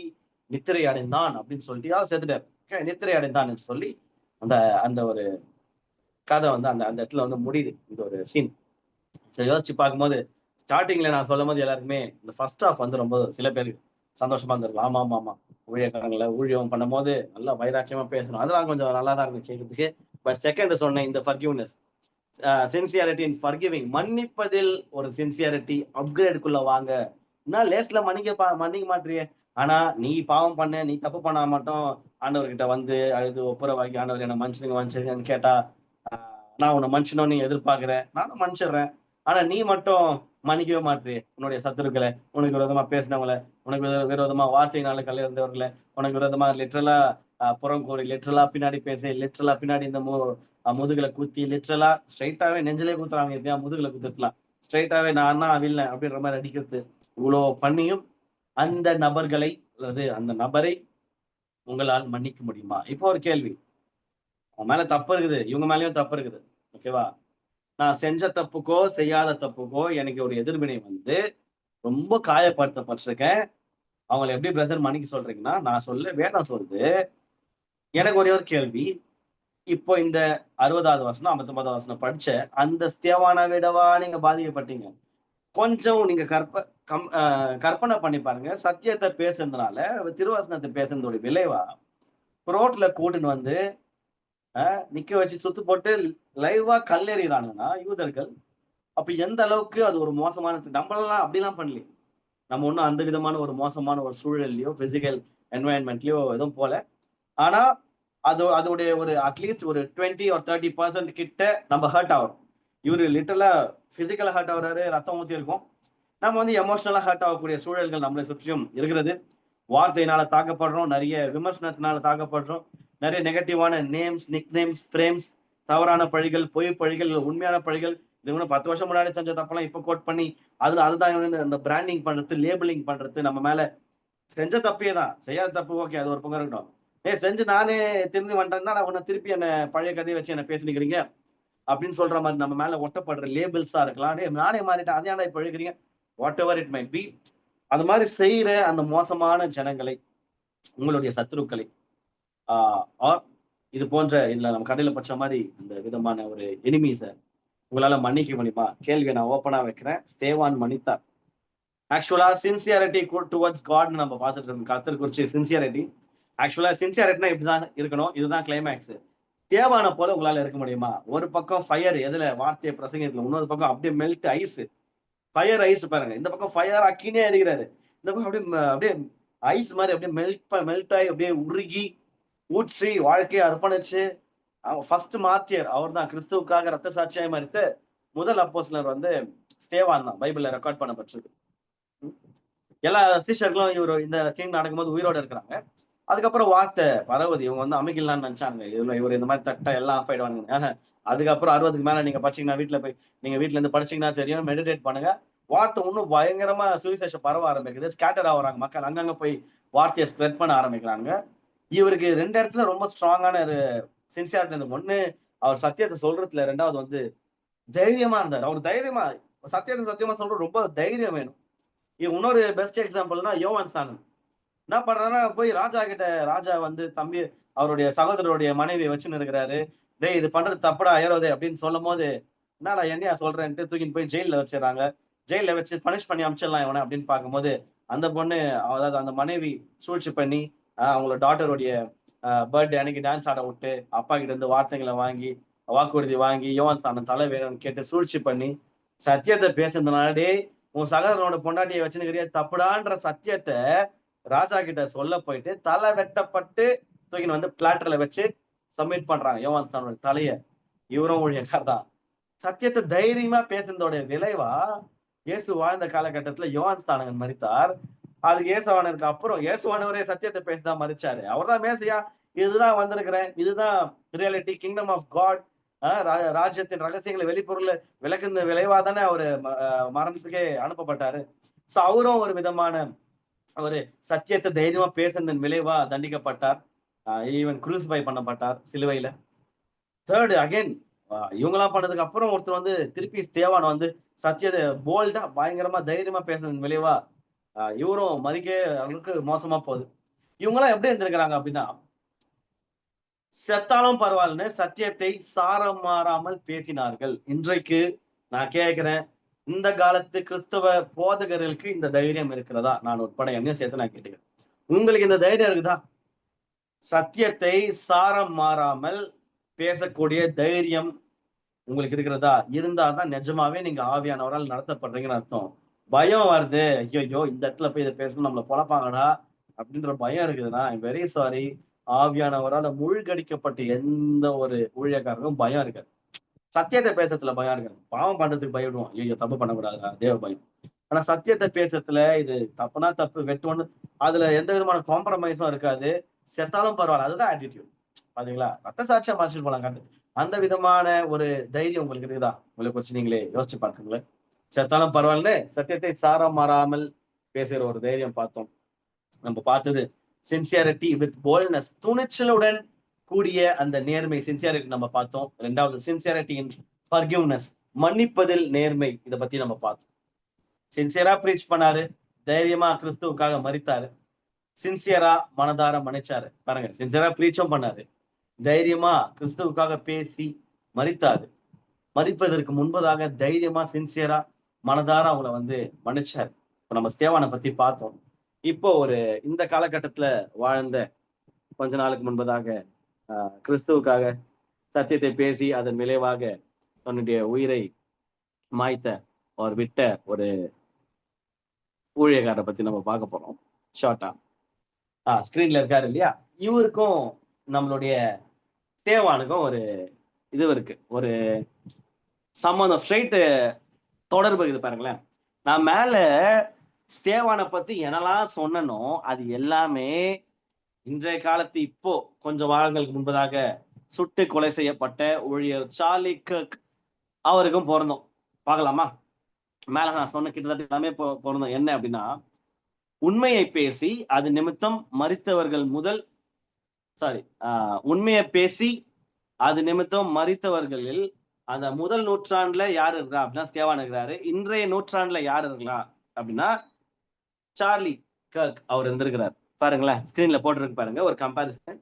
நித்திரை அடைந்தான் அப்படின்னு சொல்லிட்டு யாரும் செத்துட்டார். நித்திரை அடைந்தான் என்று சொல்லி அந்த அந்த ஒரு கதை வந்து அந்த அந்த இடத்துல வந்து முடியுது இந்த ஒரு சீன். யோசிச்சு பார்க்கும்போது ஸ்டார்டிங்ல நான் சொல்லும் போது எல்லாருக்குமே இந்த ஃபர்ஸ்ட் ஹாஃப் வந்து ரொம்ப சில பேருக்கு சந்தோஷமா இருந்திருக்கும். ஆமா ஆமா ஆமா, ஊழியக்காரங்களை ஊழியம் பண்ணும் போது நல்லா வைராக்கியமா பேசணும், அதெல்லாம் கொஞ்சம் நல்லா தான் இருக்கும் கேட்கறதுக்கு. பட் செகண்ட் சொன்னேன், இந்த ஃபர்கிவ்னஸ், சின்சியாரிட்டி இன் ஃபர்கிவிங், மன்னிப்பதில் ஒரு சின்சியாரிட்டி அப்கிரேடுக்குள்ள வாங்க. என்ன லேஸ்ல மன்னிக்க மாட்டியே, ஆனா நீ பாவம் பண்ண, நீ தப்பு பண்ண மட்டும் ஆண்டவர்கிட்ட வந்து அழுது ஒப்புரவாக்கி, ஆண்டவர் என்ன மனுஷனுங்கன்னு கேட்டா, நான் உன்னை மனுஷனும் நீ எதிர்பார்க்கிறேன், நானும் மன்னிச்சிடுறேன். ஆனா நீ மட்டும் மன்னிக்கவே மாட்டியே உன்னுடைய சத்துருக்களை, உனக்கு விரோதமா பேசினவங்களை, உனக்கு விரோதமா வார்த்தையினால கல்லிருந்தவர்களை, உனக்கு விரோதமா லிட்டரலா புறம் கூறி, லிட்டரலா பின்னாடி பேசி, லிட்டரலா பின்னாடி இந்த முதுகுல குத்தி, லிட்டரலா ஸ்ட்ரைட்டாவே நெஞ்சிலே குத்துறாங்க. எப்படியா முதுகுல குத்துக்கலாம், ஸ்ட்ரைட்டாவே நான் தான் அவில்ல அப்படின்ற மாதிரி அடிக்கிறது. இவ்வளோ பண்ணியும் அந்த நபர்களை அல்லது அந்த நபரை உங்களால் மன்னிக்க முடியுமா? இப்போ ஒரு கேள்வி, அவன் மேல தப்பு இருக்குது, இவங்க மேலயும் தப்பு இருக்குது, ஓகேவா? நான் செஞ்ச தப்புக்கோ செய்யாத தப்புக்கோ எனக்கு ஒரு எதிர்வினை வந்து ரொம்ப காயப்படுத்தப்பட்டிருக்கேன். அவங்களை எப்படி பிரதர் மன்னிக்க சொல்றீங்கன்னா, நான் சொல்ல வேதம் சொல்லுது. எனக்கு ஒரே ஒரு கேள்வி, இப்போ இந்த 60வது வசனம் 59வது வசனம் படிச்ச அந்த ஸ்தேவானை விடவா நீங்க பாதிக்கப்பட்டீங்க? கொஞ்சம் நீங்க கற்பனை பண்ணி பாருங்க. சத்தியத்தை பேசுறதுனால, திருவசனத்தை பேசுறதோட விளைவா ரோட்ல கூட்டுன்னு வந்து நிக்க வச்சு சுத்து போட்டு லைவா கல்லெறிறாங்கன்னா யூதர்கள், அப்ப எந்த அளவுக்கு அது ஒரு மோசமான, நம்மளெல்லாம் அப்படிலாம் பண்ணலையே. நம்ம ஒன்றும் அந்த விதமான ஒரு மோசமான ஒரு சூழல்லையோ பிசிக்கல் என்வாயன்மெண்ட்லயோ எதுவும் போல. ஆனா அதோடைய ஒரு அட்லீஸ்ட் ஒரு 20 or 30% கிட்ட நம்ம ஹர்ட் ஆகிறோம். இவரு லிட்டரலா பிசிக்கலா ஹர்ட் ஆகுறாரு, ரத்தம் ஊத்தி இருக்கும். நம்ம வந்து எமோஷனலா ஹர்ட் ஆகக்கூடிய சூழல்கள் நம்மளை சுற்றியும் இருக்கிறது. வார்த்தையினால தாக்கப்படுறோம், நிறைய விமர்சனத்தினால தாக்கப்படுறோம், நிறைய நெகட்டிவான நேம்ஸ், நிக் நேம்ஸ், ஃப்ரேம்ஸ், தவறான பழிகள், பொய் பழிகள், உண்மையான பழிகள். இது ஒன்று 10 வருஷம் முன்னாடி செஞ்ச தப்பெல்லாம் இப்போ கோட் பண்ணி அதுதான் அந்த பிராண்டிங் பண்றது, லேபிளிங் பண்றது, நம்ம மேல செஞ்ச தப்பே தான், செய்யாத தப்பு ஓகே, அது ஒரு பக்கம் இருக்கட்டும். செஞ்சு நானே திருந்தி வந்துட்டேன்னா நான் உன்னை திருப்பி என்ன பழைய கதையை வச்சு என்ன பேசினிக்கிறீங்க அப்படின்னு சொல்ற மாதிரி நம்ம மேல ஒட்டப்படுற லேபிள்ஸா இருக்கலாம். நானே மாறிட்டேன், அதே இப்போ எழுக்கிறீங்க, whatever it might be. அது மாதிரி செய்யற அந்த மோசமான ஜனங்களை, உங்களுடைய சத்துருக்களை, ஆர் இது போன்ற இதுல நம்ம கடையில பட்ச மாதிரி இந்த விதமான ஒரு எனிமீஸை உங்களால மன்னிக்க முடியுமா? கேள்வியை நான் ஓப்பனா வைக்கிறேன். தேவான் மன்னித்தார். ஆக்சுவலா சின்சியாரிட்டி டுவர்ட்ஸ் காட் நம்ம பார்த்துட்டு இருக்கோம். கர்த்தர் குறிச்சு சின்சியாரிட்டி. ஆக்சுவலா சின்சியாரிட்டினா இப்படிதான் இருக்கணும், இதுதான் கிளைமேக்ஸ். தேவான போல உங்களால இருக்க முடியுமா? ஒரு பக்கம் ஃபயர், எதுல வார்த்தையை பிரசங்கத்துல, இன்னொரு பக்கம் அப்படியே மெல்ட் ஐஸ், ஃபயர் ஐஸ் பாருங்க. இந்த பக்கம் ஃபயர் அக்கினே எரிகிறாரு, இந்த பக்கம் அப்படியே அப்படியே ஐஸ் மாதிரி அப்படியே மெல்ட் ஆகி அப்படியே உருகி ஊற்றி வாழ்க்கையை அர்ப்பணிச்சு ஃபர்ஸ்ட் மார்ட்டியர் அவர் தான். கிறிஸ்துவுக்காக ரத்த சாட்சியாய் மரித்த முதல் அப்போஸ்தலர் வந்து ஸ்தேவான் தான், பைபிள்ல ரெக்கார்ட் பண்ணப்பட்டிருக்கு. எல்லா சீஷர்களும் இவர் இந்த சீன் நடக்கும்போது உயிரோட இருக்கிறாங்க. அதுக்கப்புறம் வார்த்தை பரவுது, இவங்க வந்து அமைக்கலாம்னு நினைச்சாங்க, இவர் இந்த மாதிரி தட்டா எல்லாம் ஆஃப் ஆயிடுவாங்க. அதுக்கப்புறம் 60க்கு மேல நீங்க படிச்சீங்கன்னா, நீங்க வீட்டுல இருந்து படிச்சீங்கன்னா தெரியும், மெடிடேட் பண்ணுங்க. வார்த்தை இன்னும் பயங்கரமா சுவிசேஷம் பரவ ஆரம்பிக்குது, ஸ்கேட்டர் ஆகுறாங்க மக்கள், அங்கங்க போய் வார்த்தையை ஸ்ப்ரெட் பண்ண ஆரம்பிக்கிறாங்க. இவருக்கு 2 இடத்துல ரொம்ப ஸ்ட்ராங்கான ஒரு சின்சியாரிட்டி இருந்தது. ஒண்ணு, அவர் சத்தியத்தை சொல்றதுல, 2வது வந்து தைரியமா இருந்தார். அவர் தைரியமா சத்தியமா சொல்றது ரொம்ப தைரியம் வேணும். இன்னொரு பெஸ்ட் எக்ஸாம்பிள்னா யோவான் ஸ்நானன் என்ன பண்றாருன்னா, போய் ராஜா கிட்ட, ராஜா வந்து தம்பி அவருடைய சகோதரருடைய மனைவியை வச்சுன்னு இருக்கிறாரு, டேய் இது பண்றது தப்புடா ஏறோதே அப்படின்னு சொல்லும் போது, என்னடா என்னையா சொல்றேன்ட்டு தூக்கின்னு போய் ஜெயில வச்சிடறாங்க. ஜெயில வச்சு பனிஷ் பண்ணி அமிச்சிடலாம் இவனை அப்படின்னு பார்க்கும்போது, அந்த பொண்ணு, அதாவது அந்த மனைவி சூழ்ச்சி பண்ணி அவங்களோட டாட்டருடைய பர்த்டே அன்னைக்கு டான்ஸ் ஆட விட்டு, அப்பா கிட்ட இருந்து வார்த்தைகளை வாங்கி, வாக்குறுதி வாங்கி, யோவான் ஸ்நானன் தலை வேணும்னு கேட்டு சூழ்ச்சி பண்ணி சத்தியத்தை பேசுறதுனாலே உன் சகோதரனோட பொண்டாட்டியை வச்சுன்னுக்கிறிய தப்புடான்ற சத்தியத்தை ராஜா கிட்ட சொல்ல போயிட்டு தலை வெட்டப்பட்டு தூக்கின்னு வந்து பிளாட்டர்ல வச்சு சப்மிட் பண்றாங்க யோவான் ஸ்நானனோட தலைய. இவரும் ஊழியக்கார் தான். சத்தியத்தை தைரியமா பேசுனதோட விளைவா இயேசு வாழ்ந்த காலகட்டத்துல யோவான் ஸ்நானன் மரித்தார். அதுக்கு இயேசுவானருக்கு அப்புறம் இயேசுவானவரே சத்தியத்தை பேசிதான் மரிச்சாரு. அவர்தான் மேசியா, இதுதான் வந்திருக்கிறேன், இதுதான் ரியாலிட்டி, கிங்டம் ஆஃப் காட், ராஜ்யத்தின் ரகசியங்களை வெளிப்பொருள் விளக்குந்த விளைவா தானே அவரு மரணத்துக்கே அனுப்பப்பட்டாரு. சோ அவரும் ஒரு விதமான ஒரு சத்தியத்தை தைரியமா பேசுனதன் விளைவா தண்டிக்கப்பட்டார். ஈவன் குரூசிஃபை பண்ணப்பட்டார் சிலுவையில. தேர்டு அகைன் இவங்கெல்லாம் பண்ணதுக்கு அப்புறம் ஒருத்தர் வந்து திருப்பி ஸ்தேவான் வந்து சத்தியத்தை போல்டா பயங்கரமா தைரியமா பேசுனதன் விளைவா இவரும் மறிக்க அவங்களுக்கு மோசமா போகுது. இவங்கெல்லாம் எப்படி இருந்திருக்கிறாங்க அப்படின்னா, செத்தாலும் பரவாயில்லன்னு சத்தியத்தை சாரம் மாறாமல் பேசினார்கள். இன்றைக்கு நான் கேட்கிறேன், இந்த காலத்து கிறிஸ்தவ போதகர்களுக்கு இந்த தைரியம் இருக்கிறதா? நான் உட்பட என்ன சேர்த்து நான் கேட்டுக்கிறேன், உங்களுக்கு இந்த தைரியம் இருக்குதா? சத்தியத்தை சாரம் மாறாமல் பேசக்கூடிய தைரியம் உங்களுக்கு இருக்கிறதா? இருந்தாதான் நிஜமாவே நீங்க ஆவியானவரால் நடத்தப்படுறீங்கன்னு அர்த்தம். பயம் வருது, ஐயோ இந்த இடத்துல போய் இதை பேசணும், நம்மளை பொழப்பாங்கடா அப்படின்ற பயம் இருக்குதுன்னா, ஐம் வெரி சாரி, ஆவியானவரால் மூழ்கடிக்கப்பட்ட எந்த ஒரு ஊழியக்காரருக்கும் பயம் இருக்காது. சத்தியத்தை பேசுறதுல பயம் இருக்காது. பாவம் பண்றதுக்கு பயப்படுவோம், ஐயோ தப்பு பண்ணக்கூடாதா, தேவ பயம். ஆனா சத்தியத்தை பேசுறதுல இது தப்புனா தப்பு, வெட்டுவோன்னு, அதுல எந்த விதமான காம்ப்ரமைஸும் இருக்காது. செத்தாலும் பரவாயில்ல, அதுதான் ஆட்டிடியூட். பாத்தீங்களா? ரத்த சாட்சியா மறைச்சிட்டு போலாம் காட்டு. அந்த விதமான ஒரு தைரியம் உங்களுக்கு இருக்குதா? உங்களை குறிச்சு நீங்களே யோசிச்சு பார்த்துங்களேன். செத்தாலும் பரவாயில்லன்னு சத்தியத்தை சாரம் மாறாமல் பேசுகிற ஒரு தைரியம் பார்த்தோம். நம்ம பார்த்தது சின்சியாரிட்டி வித் போல்ட்னஸ், துணிச்சலுடன் கூடிய அந்த நேர்மை, சின்சியாரிட்டி நம்ம பார்த்தோம். 2வது சின்சியாரிட்டி இன் ஃபர்கிவ்னஸ், மன்னிப்பதில் நேர்மை. இதை பத்தி நம்ம பார்த்தோம். சின்சியரா பிரீச் பண்ணாரு, தைரியமா கிறிஸ்துவுக்காக மரித்தாரு, சின்சியரா மனதார மன்னிச்சாரு. பாருங்க, சின்சியரா பிரீச்சும் பண்ணாரு, தைரியமா கிறிஸ்துவுக்காக பேசி மரித்தாரு, மரிப்பதற்கு முன்பதாக தைரியமா சின்சியரா மனதார அவங்கள வந்து மன்னிச்சாரு. இப்ப நம்ம ஸ்தேவானை பத்தி பார்த்தோம். இப்போ ஒரு இந்த காலகட்டத்துல வாழ்ந்த, கொஞ்ச நாளுக்கு முன்பதாக கிறிஸ்துவுக்காக சத்தியத்தை பேசி அதன் விளைவாக தன்னுடைய உயிரை மாய்த்த அவர் விட்ட ஒரு ஊழியக்காரரை பத்தி நம்ம பார்க்க போறோம் ஷார்ட்டா. ஸ்கிரீன்ல இருக்காரு இல்லையா? இவருக்கும் நம்மளுடைய தேவானுக்கும் ஒரு இது இருக்கு, ஒரு சம்பந்தம், ஸ்ட்ரெயிட் தொடர்பு இது. பாருங்களேன், நான் மேல ஸ்தேவானை பத்தி என்னெல்லாம் சொன்னனோ அது எல்லாமே இன்றைய காலத்து இப்போ கொஞ்சம் வாரங்களுக்கு முன்பதாக சுட்டு கொலை செய்யப்பட்ட ஊழியர் சார்லி கர்க் அவருக்கும் பொருந்தும். பார்க்கலாமா? மேல நான் சொன்ன கிட்டத்தட்ட எல்லாமே பொருந்தும். என்ன அப்படின்னா, உண்மையை பேசி அது நிமித்தம் மரித்தவர்கள் முதல் உண்மையை பேசி அது நிமித்தம் மரித்தவர்களில் அந்த முதல் நூற்றாண்டுல யார் இருக்கா அப்படின்னா ஸ்தேவான் இருக்கிறாரு. இன்றைய நூற்றாண்டுல யார் இருக்கலாம் அப்படின்னா சார்லி கர்க் அவர் இருந்திருக்கிறார். பாருங்களேன், ஸ்கிரீன்ல போட்டிருக்கு பாருங்க ஒரு கம்பாரிசன்.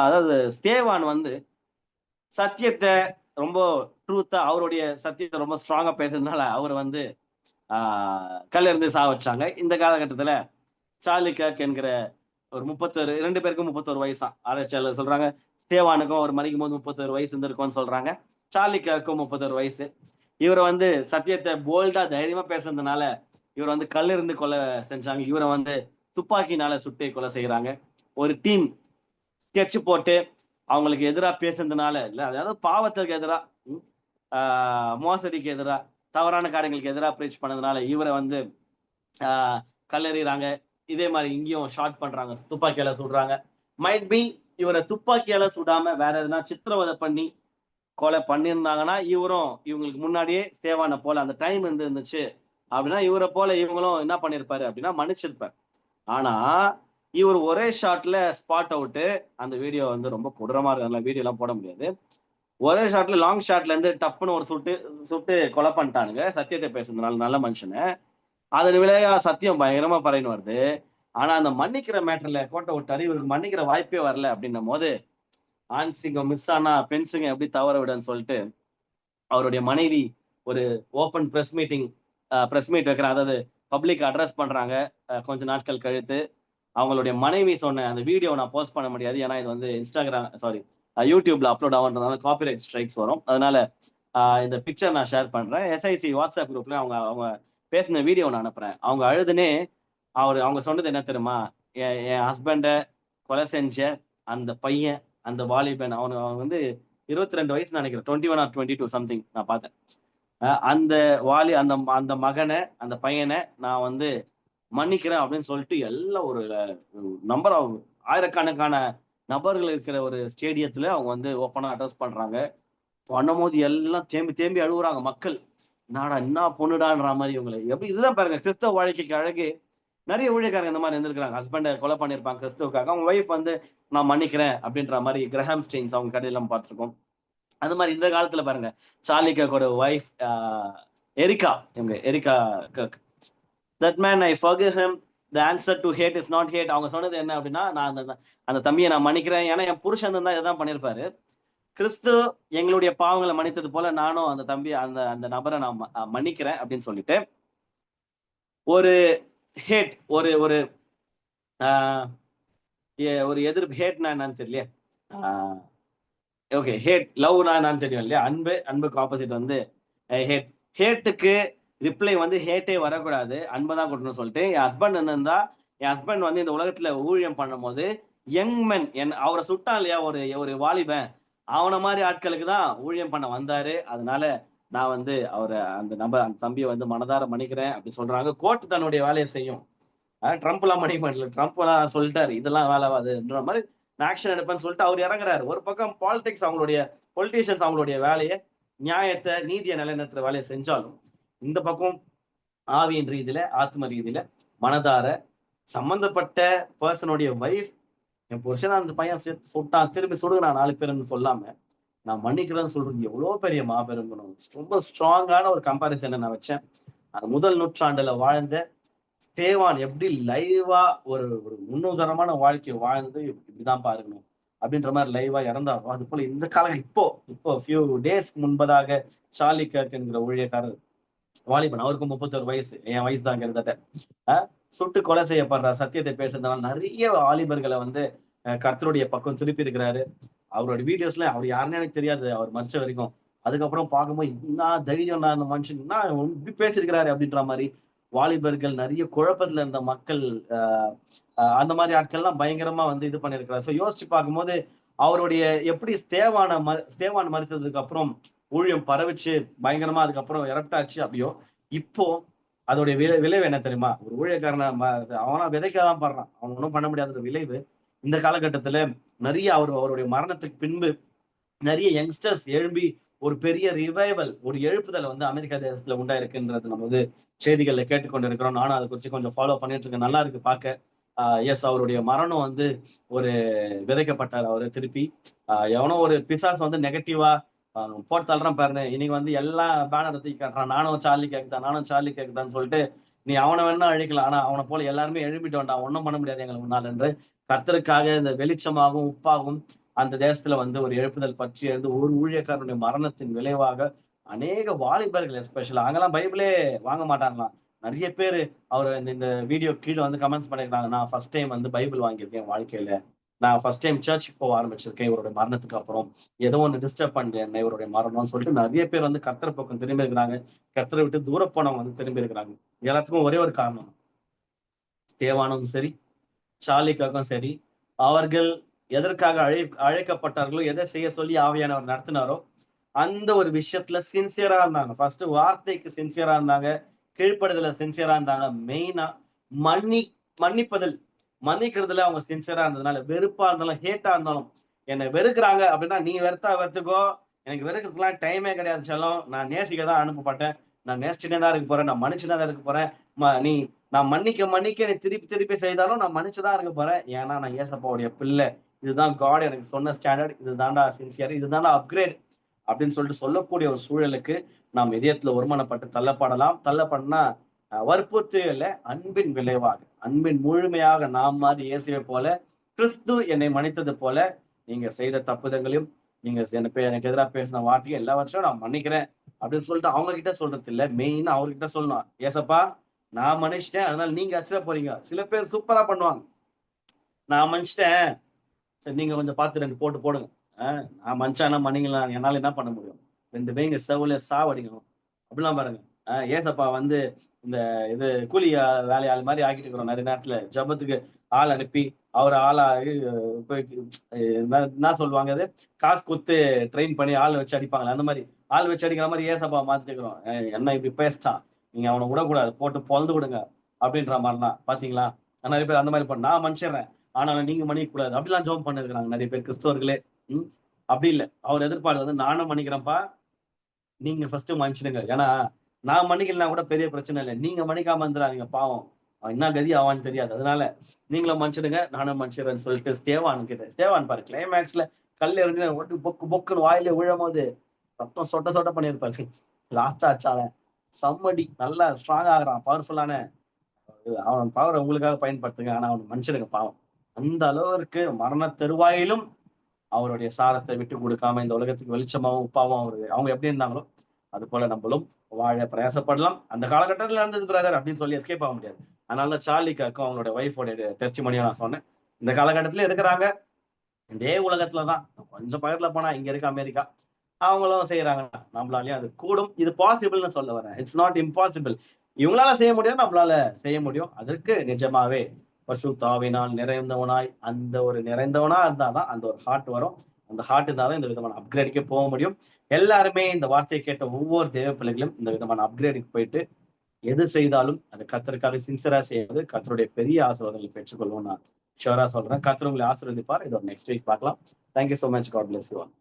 அதாவது ஸ்தேவான் வந்து சத்தியத்தை ரொம்ப ட்ரூத்தா, அவருடைய சத்தியத்தை ரொம்ப ஸ்ட்ராங்கா பேசுறதுனால அவர் வந்து கல்ல இருந்து வச்சாங்க. இந்த காலகட்டத்துல சார்லி கர்க் என்கிற ஒரு 2 பேருக்கும் 31 வயசா. ஆராய்ச்சியாளர் சொல்றாங்க. ஸ்தேவானுக்கும் ஒரு மணிக்கும் போது 31 வயசு இருந்திருக்கும்னு சொல்றாங்க. சார்லி கர்க்கும் 31 வயசு. இவரை வந்து சத்தியத்தை போல்டா தைரியமா பேசுறதுனால இவர் வந்து கல்லிருந்து கொலை செஞ்சாங்க. இவரை வந்து துப்பாக்கினால சுட்டு கொலை செய்யறாங்க. ஒரு டீம் ஸ்கெட்ச் போட்டு அவங்களுக்கு எதிராக பேசுறதுனால இல்ல, அதாவது பாவத்துக்கு எதிராக, மோசடிக்கு எதிராக, தவறான காரியங்களுக்கு எதிராக பிரீச் பண்ணதுனால இவரை வந்து கல்லெறிறாங்க. இதே மாதிரி இங்கேயும் ஷார்ட் பண்றாங்க, துப்பாக்கியால சுடுறாங்க. மைட் பி இவரை துப்பாக்கியால சுடாம வேற எதுனா சித்திரவதை பண்ணி கொலை பண்ணியிருந்தாங்கன்னா இவரும் இவங்களுக்கு முன்னாடியே ஸ்தேவானை போல அந்த டைம் இருந்துச்சு அப்படின்னா இவரை போல இவங்களும் என்ன பண்ணிருப்பாரு அப்படின்னா மன்னிச்சிருப்பார். ஆனா இவர் ஒரே ஷாட்ல ஸ்பாட் அவுட்டு. அந்த வீடியோ வந்து ரொம்ப கொடூரமா இருக்கு, அதனால வீடியோ எல்லாம் போட முடியாது. ஒரே ஷாட்ல லாங் ஷாட்ல இருந்து டப்புன்னு ஒரு சுட்டு கொலை பண்ணிட்டானுங்க சத்தியத்தை பேசுறதுனால நல்ல மனுஷனை. அதன் விளையா சத்தியம் பயங்கரமா பறையின்னு வருது. ஆனா அந்த மன்னிக்கிற மேட்டர்ல கோட்டை விட்டாரு, இவருக்கு மன்னிக்கிற வாய்ப்பே வரல அப்படின்னும் போது ஆண் சிங்கம் மிஸ் ஆனா பெண் சிங்கம் எப்படி தவற விடுன்னு சொல்லிட்டு அவருடைய மனைவி ஒரு ஓப்பன் பிரஸ் மீட் வைக்கிறாங்க. அதாவது பப்ளிக் அட்ரஸ் பண்றாங்க. கொஞ்ச நாட்கள் கழித்து அவங்களுடைய மனைவி சொன்ன அந்த வீடியோ நான் போஸ்ட் பண்ண முடியாது, ஏன்னா இது வந்து யூடியூப்ல அப்லோட் ஆகுன்றதுனால காப்பிரைட் ஸ்ட்ரைக்ஸ் வரும். அதனால இந்த பிக்சர் நான் ஷேர் பண்றேன். எஸ்ஐசி வாட்ஸ்அப் குரூப்ல அவங்க பேசின வீடியோ நான் அனுப்புறேன். அவங்க அழுதுனே அவங்க சொன்னது என்ன தெரியுமா? என் ஹஸ்பண்ட கொலை செஞ்ச அந்த பையன், அந்த வாலிபன், அவன் வந்து 22 வயசு நினைக்கிறேன், 21 ஆர் 22 சம்திங் நான் பார்த்தேன். அந்த அந்த அந்த மகனை, அந்த பையனை நான் வந்து மன்னிக்கிறேன் அப்படின்னு சொல்லிட்டு எல்லாம் ஒரு நம்பர் ஆயிரக்கணக்கான நபர்கள் இருக்கிற ஒரு ஸ்டேடியத்துல அவங்க வந்து ஓப்பனா அட்ரஸ் பண்றாங்க. பண்ணும்போது எல்லாம் தேம்பி தேம்பி அழுகுறாங்க மக்கள். நாடா என்ன பொண்ணுடான்ற மாதிரி இவங்களை எப்படி. இதுதான் பாருங்க கிறிஸ்தவ வாழ்க்கைக்கு அழகு. நிறைய ஊழியக்காரங்க இந்த மாதிரி இருந்திருக்காங்க. ஹஸ்பண்டை கொலை பண்ணியிருப்பாங்க கிறிஸ்துவுக்காக, அவங்க ஒய்ஃப் வந்து நான் மன்னிக்கிறேன் அப்படின்ற மாதிரி கிரஹாம் ஸ்டெயின்ஸ் அவங்க கடையெல்லாம் பார்த்துருக்கோம். அது மாதிரி இந்த காலத்துல பாருங்க சார்லி கர்க்கோட wife Erika, Erika Kirk, that man I forgive him, the answer to hate is not hate. அவங்க சொன்னது என்ன அப்படின்னா, நான் அந்த தம்பியை நான் மன்னிக்கிறேன், ஏன்னா என் புருஷன் தான் இதான் பண்ணியிருப்பாரு. கிறிஸ்து எங்களுடைய பாவங்களை மன்னித்தது போல நானும் அந்த தம்பி அந்த நபரை நான் மன்னிக்கிறேன் அப்படின்னு சொல்லிட்டு ஒரு ஹேட் ஒரு ஒரு ஒரு எதிர்ப்பு. ஹேட்னா என்னன்னு தெரியல. ஓகே, ஹேட் லவ்னா என்னன்னு தெரியும் இல்லையா? அன்புக்கு ஆப்போசிட் வந்து ஹேட். ஹேட்டுக்கு ரிப்ளை வந்து ஹேட்டே வரக்கூடாது, அன்பை தான் கொடுக்கணும்னு சொல்லிட்டு என் ஹஸ்பண்ட் இருந்தா, என் ஹஸ்பண்ட் வந்து இந்த உலகத்துல ஊழியம் பண்ணும் போது யங் மென் அவரை சுட்டான் இல்லையா, ஒரு வாலிபன், அவனை மாதிரி ஆட்களுக்கு தான் ஊழியம் பண்ண வந்தாரு. அதனால நான் வந்து அந்த தம்பியை வந்து மனதார மன்னிக்கிறேன் அப்படின்னு சொல்றாங்க. கோர்ட் தன்னுடைய வேலையை செய்யும். ட்ரம்ப் எல்லாம் மன்னிக்க மாட்டல, ட்ரம்ப் எல்லாம் சொல்லிட்டாரு இதெல்லாம் வேலைவாதுன்ற மாதிரி நான் ஆக்ஷன் எடுப்பேன்னு சொல்லிட்டு அவர் இறங்குறாரு. ஒரு பக்கம் பொலிட்டீஷியன்ஸ் அவங்களுடைய வேலையை, நியாயத்தை, நீதியை நிலைநிறுத்துற வேலையை செஞ்சாலும் இந்த பக்கம் ஆவியின் ரீதியில, ஆத்ம ரீதியில, மனதார சம்பந்தப்பட்ட பர்சனுடைய வைஃப், என் புருஷன் அந்த பையன் சுட்டான், திரும்பி சுடுங்க நான் 4 பேருன்னு சொல்லாம நான் மன்னிக்கிறேன்னு சொல்றது எவ்வளவு பெரிய மாபெரும் குணம். ரொம்ப ஸ்ட்ராங்கான ஒரு கம்பாரிசனை நான் வச்சேன். அந்த முதல் நூற்றாண்டுல வாழ்ந்த ஸ்தேவான் எப்படி லைவா ஒரு முன்னுதாரணமான வாழ்க்கையை வாழ்ந்து இப்படிதான் பாருங்கணும் அப்படின்ற மாதிரி லைவா இறந்தாரோ, அது போல இந்த காலம் இப்போ ஃபியூ டேஸ்க்கு முன்பதாக சார்லி கர்க் என்கிற ஊழியக்காரர் வாலிபன், அவருக்கும் 31 வயசு, என் வயசு தான் கிட்டத்தட்ட, சுட்டு கொலை செய்யப்படுறார் சத்தியத்தை பேசுறதுனால. நிறைய வாலிபர்களை வந்து கர்த்தருடைய பக்கம் திருப்பி இருக்கிறாரு. அவரோட வீடியோஸ்ல அவர் யாருன்னு எனக்கு தெரியாது அவர் மறிச்ச வரைக்கும். அதுக்கப்புறம் பார்க்கும்போது என்ன தைரியம் அந்த மனுஷன் என்ன இப்படி பேசியிருக்கிறாரு அப்படின்ற மாதிரி வாலிபர்கள், நிறைய குழப்பத்துல இருந்த மக்கள், அந்த மாதிரி ஆட்கள்லாம் பயங்கரமா வந்து இது பண்ணிருக்கிறார். ஸோ யோசிச்சு பார்க்கும்போது அவருடைய எப்படி ஸ்தேவான் மறித்ததுக்கு அப்புறம் ஊழியம் பரவிச்சு பயங்கரமா, அதுக்கப்புறம் எரப்டாச்சு. அப்படியோ இப்போ அதோடைய விளைவு என்ன தெரியுமா? ஒரு ஊழியக்காரனை அவனா விதைக்க தான் பாடுறான், அவன் ஒன்றும் பண்ண முடியாத விளைவு. இந்த காலகட்டத்துல நிறைய அவருடைய மரணத்துக்கு பின்பு நிறைய யங்ஸ்டர்ஸ் எழும்பி ஒரு பெரிய ரிவைவல், ஒரு எழுப்புதல் வந்து அமெரிக்கா தேசத்துல உண்டாயிருக்குன்றது நம்ம வந்து செய்திகள்ல கேட்டுக்கொண்டு இருக்கிறோம். நானும் அதை குறித்து கொஞ்சம் ஃபாலோ பண்ணிட்டு இருக்கேன். நல்லா இருக்கு பார்க்க. எஸ், அவருடைய மரணம் வந்து ஒரு விதைக்கப்பட்டார் அவரு திருப்பி. எவனோ ஒரு பிசாஸ் வந்து நெகட்டிவா போட்டு தள்ளுறான் பாருங்க. இன்னைக்கு வந்து எல்லா பேனர் தூக்கி காட்டுறான், நானும் சார்லி கேக்குதான், நானும் சார்லி கேக்குதான்னு சொல்லிட்டு. நீ அவனை வேணா அழிக்கலாம், ஆனா அவனை போல எல்லாருமே எழுப்பிட்டு வேண்டாம், ஒன்றும் பண்ண முடியாது எங்களுக்கு முன்னால் என்று கர்த்தருக்காக இந்த வெளிச்சமாகவும் உப்பாகவும் அந்த தேசத்துல வந்து ஒரு எழுப்புதல் பற்றி எழுந்து ஒரு ஊழியக்காரனுடைய மரணத்தின் விளைவாக அநேக வாலிபர்கள், எஸ்பெஷலா அங்கெல்லாம் பைபிளே வாங்க மாட்டாங்களாம். நிறைய பேர் அவர் இந்த வீடியோ கீழே வந்து கமெண்ட்ஸ் பண்ணிருக்காங்க, நான் ஃபர்ஸ்ட் டைம் வந்து பைபிள் வாங்கியிருக்கேன் வாழ்க்கையில, நான் ஃபர்ஸ்ட் டைம் சர்ச்சுக்கு போக ஆரம்பிச்சிருக்கேன் இவருடைய மரணத்துக்கு அப்புறம், ஏதோ ஒன்று டிஸ்டர்ப் பண்ணல என்ன இவருடைய மரணம்னு சொல்லிட்டு நிறைய பேர் வந்து கர்த்தர் பக்கம் திரும்பி இருக்கிறாங்க. கர்த்தரை விட்டு தூர போனவங்க வந்து திரும்பி இருக்கிறாங்க. எல்லாத்துக்கும் ஒரே ஒரு காரணம், ஸ்தேவானும் சரி சார்லிக்காக்கும் சரி, அவர்கள் எதற்காக அழைக்கப்பட்டார்களோ, எதை செய்ய சொல்லி ஆவியானவர் நடத்தினாரோ அந்த ஒரு விஷயத்துல சின்சியரா இருந்தாங்க. ஃபர்ஸ்ட் வார்த்தைக்கு சின்சியரா இருந்தாங்க, கீழ்ப்படுதல சின்சியரா இருந்தாங்க. மெயினா மன்னி மன்னிப்பதில் மன்னிக்கிறதுல அவங்க சின்சியரா இருந்ததுனால, வெறுப்பா இருந்தாலும் ஹேட்டா இருந்தாலும், என்னை வெறுக்கிறாங்க அப்படின்னா நீ வெறுத்தா வெறுத்துக்கோ, எனக்கு வெறுக்கிறதுக்குலாம் டைமே கிடையாது செல்லம், நான் நேசிக்க தான் அனுப்பப்பட்டேன், நான் நேசிச்சுட்டே தான் இருக்க போறேன், நான் மன்னிச்சுட்டே தான் இருக்க போறேன். நீ நான் மன்னிக்க மன்னிக்க நீ திருப்பி திருப்பி செய்தாலும் நான் மன்னிச்சுதான் இருக்க போறேன், ஏன்னா நான் ஏசப்பாவுடைய பிள்ளை. இதுதான் காட் எனக்கு சொன்ன ஸ்டாண்டர்ட், இதுதான்டா சின்சியர், இதுதான்டா அப்கிரேட் அப்படின்னு சொல்லிட்டு சொல்லக்கூடிய ஒரு சூழலுக்கு நாம் இதயத்துல ஒருமனப்பட்டு தள்ளப்படலாம். தள்ளப்படனா வற்புறுத்தி இல்ல, அன்பின் விளைவாக, அன்பின் முழுமையாக நாம் மாதிரி இயேசுவை போல, கிறிஸ்து என்னை மன்னித்தது போல, நீங்க செய்த தப்புதங்களையும், நீங்க எனக்கு எதிராக பேசின வார்த்தையை எல்லாவற்றையும் நான் மன்னிக்கிறேன் அப்படின்னு சொல்லிட்டு அவங்க கிட்ட சொல்றது இல்ல, மெயினா அவர்கிட்ட சொல்லணும். ஏசப்பா நான் மன்னிச்சிட்டேன், அதனால நீங்க அச்சிட போறீங்க. சில பேர் சூப்பரா பண்ணுவாங்க, நான் மன்னிச்சிட்டேன், சரி நீங்க கொஞ்சம் பார்த்து 2 போட்டு போடுங்க. நான் மனுஷனா மன்னிக்கலாம், என்னால என்ன பண்ண முடியும்? 2 பேய்ங்க செவுல சாவடிக்கணும். அப்படிலாம் பாருங்க. ஏசப்பா வந்து இந்த இது கூலி வேலையாள் மாரி ஆக்கிட்டு இருக்கிறோம் நெறைய நேரத்துல. ஜெபத்துக்கு ஆள் அனுப்பி, அவர ஆளா போய் என்ன சொல்லுவாங்க அது? காசு குடுத்து ட்ரெயின் பண்ணி ஆள் வச்சு அடிப்பாங்களே, அந்த மாரி. ஆள் வச்சு அடிக்கிற மாரி ஏசப்பாவ மாத்திட்டு இருக்கிறோம். என்ன இப்படி பேசிட்டான், நீங்க அவன விடக்கூடாது, போட்டு பொளந்து விடுங்க அப்படின்ற மாரிலாம். பார்த்தீங்களா? நெறைய பேர் அந்த மாரி நான் மன்னிச்சிடுறேன், ஆனாலும் நீங்க மன்னிக்க கூடாது. அப்படிலாம் ஜெபம் பண்ணியிருக்கிறாங்க நெறைய பேர் கிறிஸ்தவர்களே. ம். அப்படி இல்ல. அவர் எதிர்பார்க்கிறது வந்து நானும் மன்னிக்கிறேன்ப்பா, நீங்க ஃபர்ஸ்ட் மன்னிச்சிடுங்க. ஏன்னா, நான் மன்னிக்கலனா கூட பெரிய பிரச்சனை இல்ல, நீங்க மன்னிக்காம இருந்துறாதீங்க பாவம். அவன் என்ன கதி ஆவான்னு தெரியாது. அதனால நீங்களும் மன்னிச்சிடுங்க, நானும் மன்னிச்சிடுறேன்னு சொல்லிட்டு ஸ்தேவான் கிட்ட, ஸ்தேவான் பாரு கிளைமேக்ஸ்ல கல் எறிஞ்சு ஒட்டு பொக்கு பொக்குன்னு வாயில விழும்போது ரத்தம் சொட்ட சொட்ட பண்ணியிருப்பாரு. லாஸ்டா அச்சால செம்மடி, நல்லா ஸ்ட்ராங் ஆகுறான், பவர்ஃபுல்லான. அவன் பவரை உங்களுக்காக பயன்படுத்துங்க, ஆனா அவனை மன்னிச்சிடுங்க பாவம். அந்த அளவிற்கு மரண தருவாயிலும் அவருடைய சாரத்தை விட்டு கொடுக்காம இந்த உலகத்துக்கு வெளிச்சமாவும் உப்பாவும் அவங்க எப்படி இருந்தாங்களோ அது போல நம்மளும் வாழ பிரயாசப்படலாம். அந்த காலகட்டத்தில் நடந்தது பிரதர் அப்படின்னு சொல்லி எஸ்கேப் ஆக முடியாது. அதனால சார்லிக்காக்கும் அவங்களோட ஒய்ஃபோட டெஸ்டிமோனியா நான் சொன்னேன். இந்த காலகட்டத்தில இருக்கிறாங்க, இதே உலகத்துலதான், கொஞ்சம் பக்கத்துல போனா இங்க இருக்க அமெரிக்கா, அவங்களும் செய்யறாங்க. நம்மளாலையும் அது கூடும், இது பாசிபிள்னு சொல்ல வரேன். It's not impossible. இவங்களால செய்ய முடியும், நம்மளால செய்ய முடியும். அதற்கு நிஜமாவே பரிசுத்த ஆவியினால் நிறைந்தவனாய், அந்த ஒரு நிறைந்தவனா இருந்தாதான் அந்த ஒரு ஹார்ட் வரும். அந்த ஹார்ட் இருந்தாதான் இந்த விதமான அப்கிரேடுக்கே போக முடியும். எல்லாருமே இந்த வார்த்தையை கேட்ட ஒவ்வொரு தேவ பிள்ளைகளும் இந்த விதமான அப்கிரேடுக்கு போயிட்டு எது செய்தாலும் அது கர்த்தருக்காக சின்சரா செய்வது கர்த்தருடைய பெரிய ஆசீர்வாதங்களை பெற்றுக்கொள்வோம். நான் ஷுவரா சொல்றேன். கர்த்தர் உங்களை ஆசீர்வதிப்பார். இது ஒரு நெக்ஸ்ட் வீக் பார்க்கலாம். Thank you so much. God bless you all.